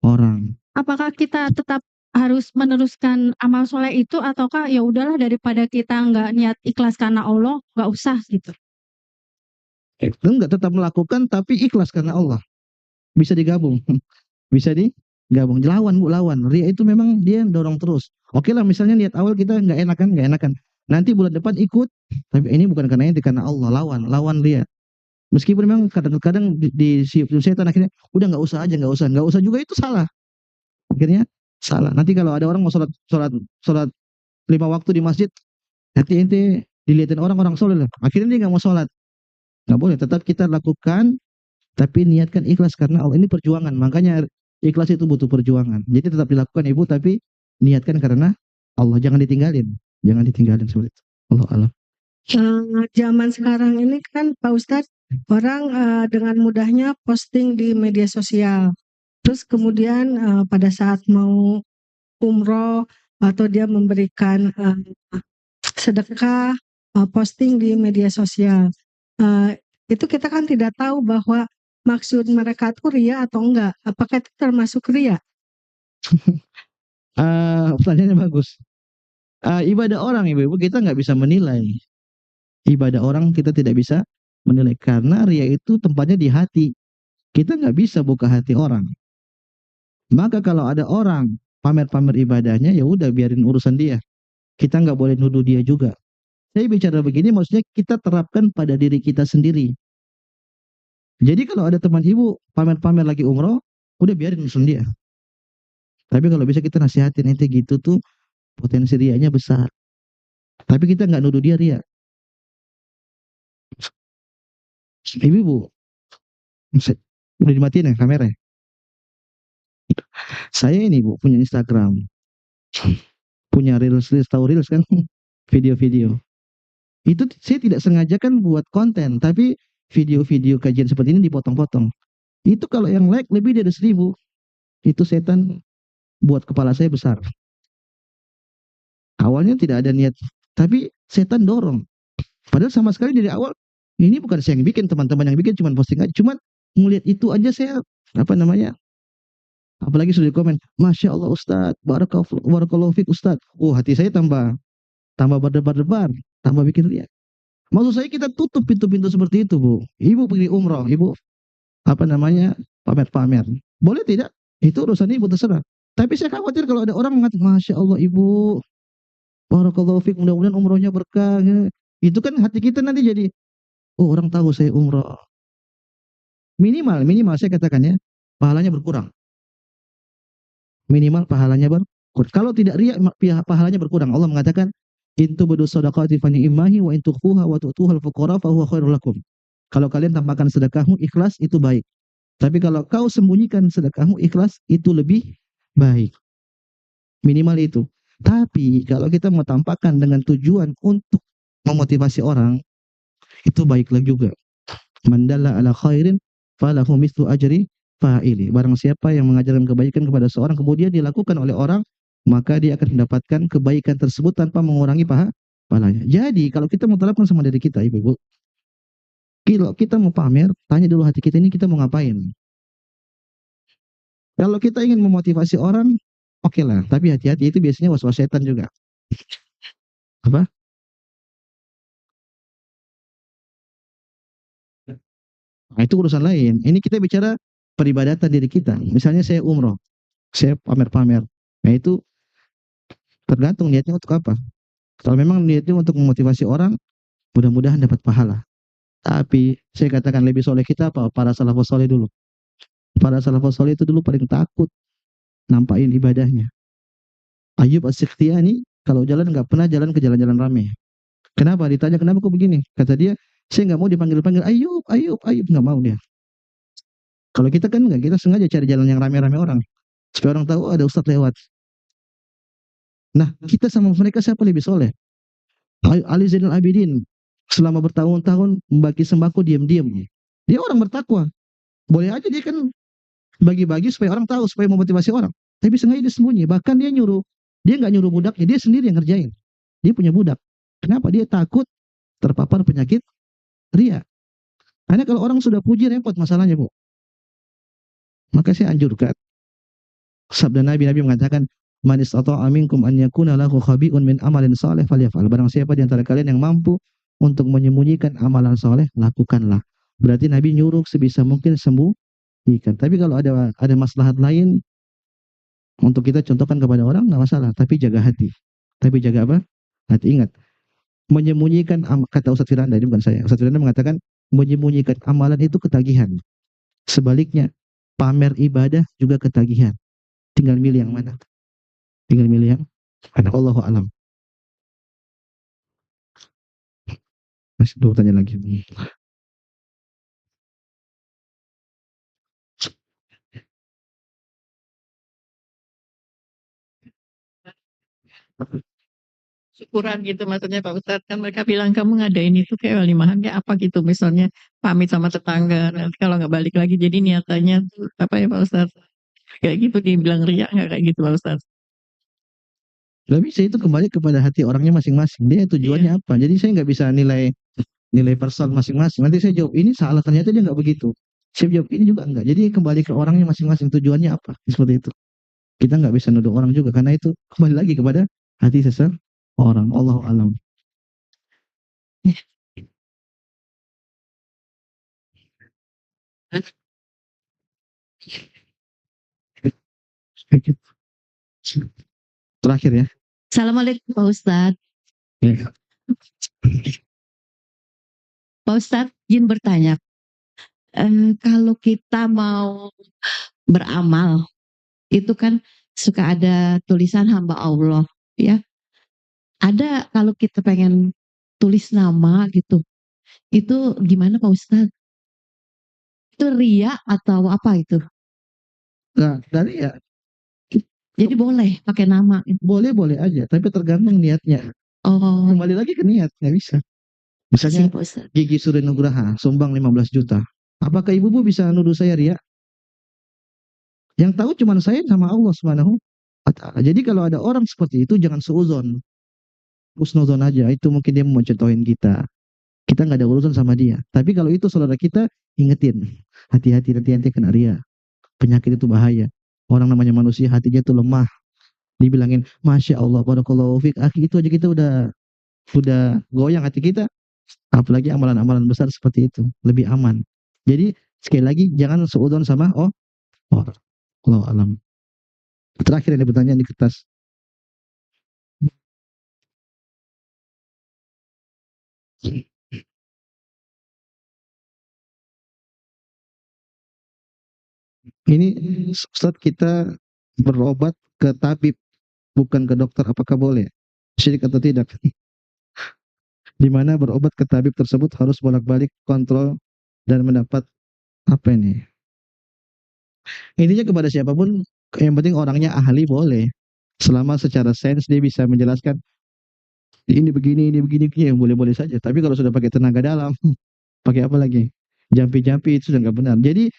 Speaker 1: orang.
Speaker 5: Apakah kita tetap harus meneruskan amal soleh itu ataukah ya udahlah daripada kita nggak niat ikhlas karena Allah, nggak usah gitu?
Speaker 1: Enggak, tetap melakukan tapi ikhlas karena Allah. Bisa digabung. Bisa digabung. Lawan. Riya itu memang dia dorong terus. Oke lah, misalnya niat awal kita nggak enakan. Nanti bulan depan ikut, tapi ini bukan karena itu, karena Allah. Lawan riya. Meskipun memang kadang-kadang di setan akhirnya udah nggak usah juga, itu salah. Akhirnya salah. Nanti kalau ada orang mau sholat 5 waktu di masjid, nanti ente dilihatin orang soleh lah. Akhirnya dia nggak mau sholat. Nggak boleh. Tetap kita lakukan, tapi niatkan ikhlas karena Allah ini perjuangan. Makanya ikhlas itu butuh perjuangan. Jadi tetap dilakukan ibu, tapi niatkan karena Allah. Jangan ditinggalin. Jangan ditinggalin seperti itu. Allah alam.
Speaker 6: Zaman sekarang ini kan Pak Ustadz, orang dengan mudahnya posting di media sosial. Terus kemudian pada saat mau umroh atau dia memberikan sedekah, posting di media sosial. Itu kita kan tidak tahu bahwa maksud mereka itu ria atau enggak. Apakah itu termasuk ria?
Speaker 1: Pertanyaannya bagus. Ibadah orang ibu-ibu kita nggak bisa menilai. Ibadah orang kita tidak bisa menilai karena ria itu tempatnya di hati. Kita nggak bisa buka hati orang. Maka kalau ada orang pamer-pamer ibadahnya, ya udah biarin urusan dia. Kita nggak boleh nuduh dia juga. Saya bicara begini maksudnya kita terapkan pada diri kita sendiri. Jadi kalau ada teman ibu pamer-pamer lagi umroh, udah biarin urusan dia. Tapi kalau bisa kita nasihatin ente gitu tuh potensi rianya besar. Tapi kita nggak nuduh dia ria. Ibu, udah dimatiin ya kamera? Saya ini bu punya Instagram, punya reels, tahu reels kan? Video-video. Itu saya tidak sengaja kan buat konten, tapi video-video kajian seperti ini dipotong-potong. Itu kalau yang like lebih dari 1000, itu setan buat kepala saya besar. Awalnya tidak ada niat, tapi setan dorong. Padahal sama sekali dari awal ini bukan saya yang bikin, teman-teman yang bikin, cuman posting aja. Cuman melihat itu aja saya apalagi sudah di komen, Masya Allah Ustadz, barakallahu fiik Ustadz. Oh hati saya tambah berdebar-debar, tambah bikin lihat. Maksud saya kita tutup pintu-pintu seperti itu bu. Ibu pergi umroh, ibu pamer-pamer. Boleh tidak? Itu urusan ibu terserah. Tapi saya khawatir kalau ada orang mengatakan, Masya Allah ibu, barakallahu fiik, mudah-mudahan umrohnya berkah. Itu kan hati kita nanti jadi, oh orang tahu saya umroh. Minimal saya katakan ya, pahalanya berkurang. Minimal pahalanya berkurang. Kalau tidak riya, pahalanya berkurang. Allah mengatakan, intu bedu sadaqati fa ni'mahi wa in tukhfuha wa tu'tuhal fuqara fa huwa khairul lakum. Kalau kalian tampakkan sedekahmu ikhlas itu baik. Tapi kalau kau sembunyikan sedekahmu ikhlas itu lebih baik. Minimal itu. Tapi kalau kita mau tampakkan dengan tujuan untuk memotivasi orang, itu baiklah juga. Mandalla ala khairin falahu mithlu ajri fa'ili. Barang siapa yang mengajarkan kebaikan kepada seorang kemudian dilakukan oleh orang, maka dia akan mendapatkan kebaikan tersebut tanpa mengurangi pahalanya. Jadi kalau kita mau terapkan sama diri kita, ibu-ibu, kalau kita mau pamer, tanya dulu hati kita ini kita mau ngapain. Kalau kita ingin memotivasi orang, oke lah. Tapi hati-hati, itu biasanya was-was setan juga. Apa? Nah, itu urusan lain. Ini kita bicara peribadatan diri kita. Misalnya saya umroh, saya pamer-pamer. Nah itu tergantung niatnya untuk apa. Kalau memang niatnya untuk memotivasi orang, mudah-mudahan dapat pahala. Tapi saya katakan lebih soleh kita apa? Para salafus soleh dulu. Para salafus soleh itu dulu paling takut nampakin ibadahnya. Ayub As-Sikhtiyani kalau jalan nggak pernah jalan ke jalan-jalan ramai. Kenapa? Ditanya kenapa kok begini? Kata dia, saya nggak mau dipanggil-panggil Ayub, nggak mau dia. Kalau kita kan nggak, kita sengaja cari jalan yang rame-rame orang supaya orang tahu ada ustadz lewat. Nah, kita sama mereka siapa lebih soleh? Ali Zainal Abidin selama bertahun-tahun membagi sembako diam-diam. Dia orang bertakwa. Boleh aja dia kan bagi-bagi supaya orang tahu, supaya memotivasi orang. Tapi sengaja dia sembunyi. Bahkan dia nggak nyuruh budaknya, dia sendiri yang ngerjain. Dia punya budak. Kenapa? Dia takut terpapar penyakit ria. Karena kalau orang sudah puji repot masalahnya, Bu. Maka saya anjurkan. Sabda Nabi mengatakan, man istata'a minkum an yakuna lahu khabi'un min amalin salih falyaf'al. Barang siapa di antara kalian yang mampu untuk menyembunyikan amalan saleh, lakukanlah. Berarti Nabi nyuruh sebisa mungkin sembunyikan. Tapi kalau ada maslahat lain untuk kita contohkan kepada orang, enggak masalah, tapi jaga hati. Tapi jaga apa? Hati. Ingat, menyembunyikan, kata Ustaz Firanda, ini bukan saya. Ustaz Firanda mengatakan menyembunyikan amalan itu ketagihan. Sebaliknya, pamer ibadah juga ketagihan. Tinggal milih yang mana. Tinggal milih yang mana. Wallahu a'lam. Masih 2 pertanyaan lagi.
Speaker 7: Syukuran gitu maksudnya Pak Ustadz, kan mereka bilang kamu ngadain itu kayak walimahan kayak apa gitu, misalnya pamit sama tetangga, nanti kalau nggak balik lagi jadi niatannya tuh apa ya Pak Ustadz, kayak gitu dibilang riya nggak kayak gitu Pak Ustadz?
Speaker 1: Nggak bisa, itu kembali kepada hati orangnya masing-masing. Dia tujuannya apa? Jadi saya nggak bisa nilai nilai person masing-masing. Nanti saya jawab ini salah, ternyata dia nggak begitu. Saya jawab ini juga enggak. Jadi kembali ke orangnya masing-masing, tujuannya apa? Seperti itu. Kita nggak bisa nuduh orang juga karena itu kembali lagi kepada hati seseorang. Allahu alam. Terakhir ya.
Speaker 7: Assalamualaikum Pak Ustadz.
Speaker 1: Ya.
Speaker 7: Pak Ustadz, izin bertanya, kalau kita mau beramal, itu kan suka ada tulisan hamba Allah, ya. Ada kalau kita pengen tulis nama gitu, itu gimana Pak Ustadz? Itu riya atau apa itu?
Speaker 1: Nah, dari ya
Speaker 7: Jadi boleh pakai nama gitu.
Speaker 1: boleh-boleh aja, tapi tergantung niatnya.
Speaker 7: Oh,
Speaker 1: Kembali lagi ke niat, nggak bisa. Misalnya
Speaker 7: Pak Ustadz.
Speaker 1: Gigi Suri Nugraha sumbang 15 juta. Apakah ibu-ibu bisa nuduh saya ria? Yang tahu cuma saya sama Allah Subhanahu wa taala. Jadi kalau ada orang seperti itu jangan seuzon. Husnuzon aja. Itu mungkin dia mau contohin kita. Kita nggak ada urusan sama dia. Tapi kalau itu saudara kita, ingetin. Hati-hati nanti kena ria. Penyakit itu bahaya. Orang namanya manusia hatinya itu lemah. Dibilangin, Masya Allah, barakallahu fiik. Itu aja kita udah goyang hati kita. Apalagi amalan-amalan besar seperti itu. Lebih aman. Jadi sekali lagi jangan seudon sama orang. Allah alam. Terakhir ada pertanyaan di kertas. Ini Ustaz, kita berobat ke tabib bukan ke dokter, apakah boleh? Syirik atau tidak? Di mana berobat ke tabib tersebut harus bolak-balik kontrol dan mendapat apa ini? Intinya kepada siapapun, yang penting orangnya ahli boleh. Selama secara sains dia bisa menjelaskan ini begini, ya boleh-boleh saja. Tapi kalau sudah pakai tenaga dalam, pakai apa lagi? Jampi-jampi itu sudah nggak benar. Jadi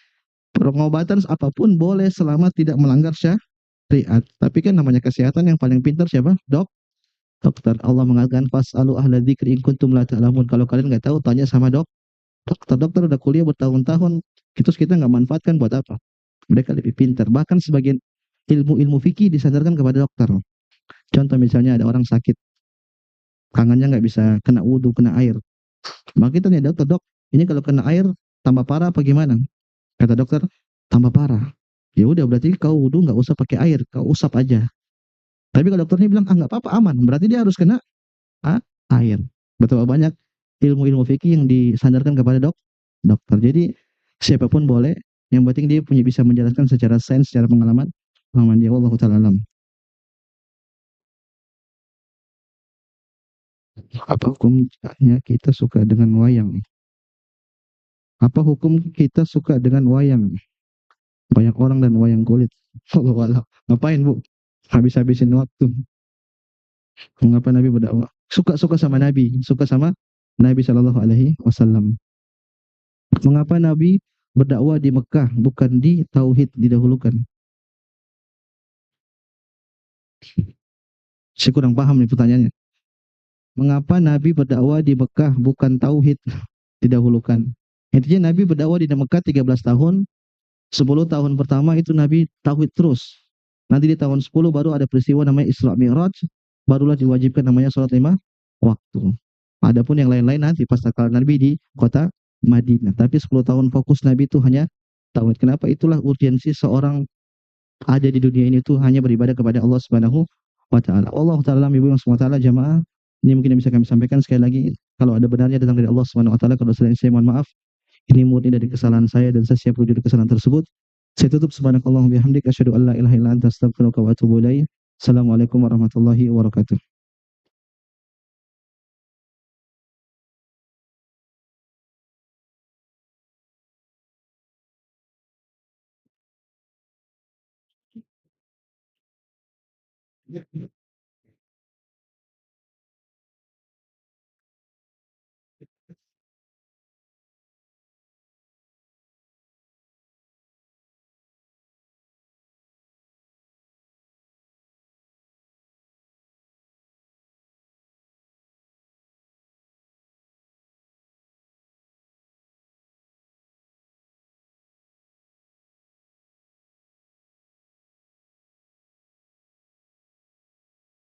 Speaker 1: pengobatan apapun boleh selama tidak melanggar syariat. Tapi kan namanya kesehatan yang paling pintar siapa? Dokter. Allah mengatakan fasalu ahla dzikri in kuntum la ta'lamun. Kalau kalian nggak tahu tanya sama dokter. Dokter udah kuliah bertahun-tahun, terus kita nggak manfaatkan buat apa? Mereka lebih pintar. Bahkan sebagian ilmu-ilmu fikih disandarkan kepada dokter. Contoh misalnya ada orang sakit, tangannya nggak bisa kena wudhu, kena air. Maka kita tanya dokter, dok, ini kalau kena air tambah parah apa gimana? Kata dokter, tambah parah. Ya udah berarti kau wudhu nggak usah pakai air, kau usap aja. Tapi kalau dokternya bilang nggak apa-apa aman, berarti dia harus kena air. Betapa banyak ilmu-ilmu fikih yang disandarkan kepada dokter. Jadi siapapun boleh, yang penting dia punya bisa menjelaskan secara sains, secara pengalaman dia. Wallahu taala alam. Apa hukumnya kita suka dengan wayang? Apa hukum kita suka dengan wayang? Banyak orang dan wayang kulit. Allah, ngapain bu? Habis-habisin waktu. Mengapa Nabi berdakwah? Suka sama Nabi, suka sama Nabi Shallallahu Alaihi Wasallam. Mengapa Nabi berdakwah di Mekah, bukan di Tauhid didahulukan? Saya kurang paham nih pertanyaannya. Mengapa Nabi berdakwah di Mekah, bukan Tauhid didahulukan? Intinya Nabi berdakwah di Mekah 13 tahun, 10 tahun pertama itu Nabi Tauhid terus. Nanti di tahun 10 baru ada peristiwa namanya Isra Mi'raj, barulah diwajibkan namanya sholat 5 waktu. Adapun yang lain-lain nanti pas tatkala Nabi di kota Madinah. Tapi 10 tahun fokus Nabi itu hanya Tauhid. Kenapa? Itulah urgensi seorang ada di dunia ini itu hanya beribadah kepada Allah Subhanahu wa taala. Allah taala ibu yang subhanahu wa taala jamaah. Ini mungkin yang bisa kami sampaikan sekali lagi. Kalau ada benarnya datang dari Allah Subhanahu wa taala, kalau saya mohon maaf. Ini murni dari kesalahan saya dan saya siap wujud kesalahan tersebut. Saya tutup subhanakallahumma bihamdika asyhadu an la ilaha illa anta astaghfiruka wa atubu ilaik. Assalamualaikum warahmatullahi wabarakatuh.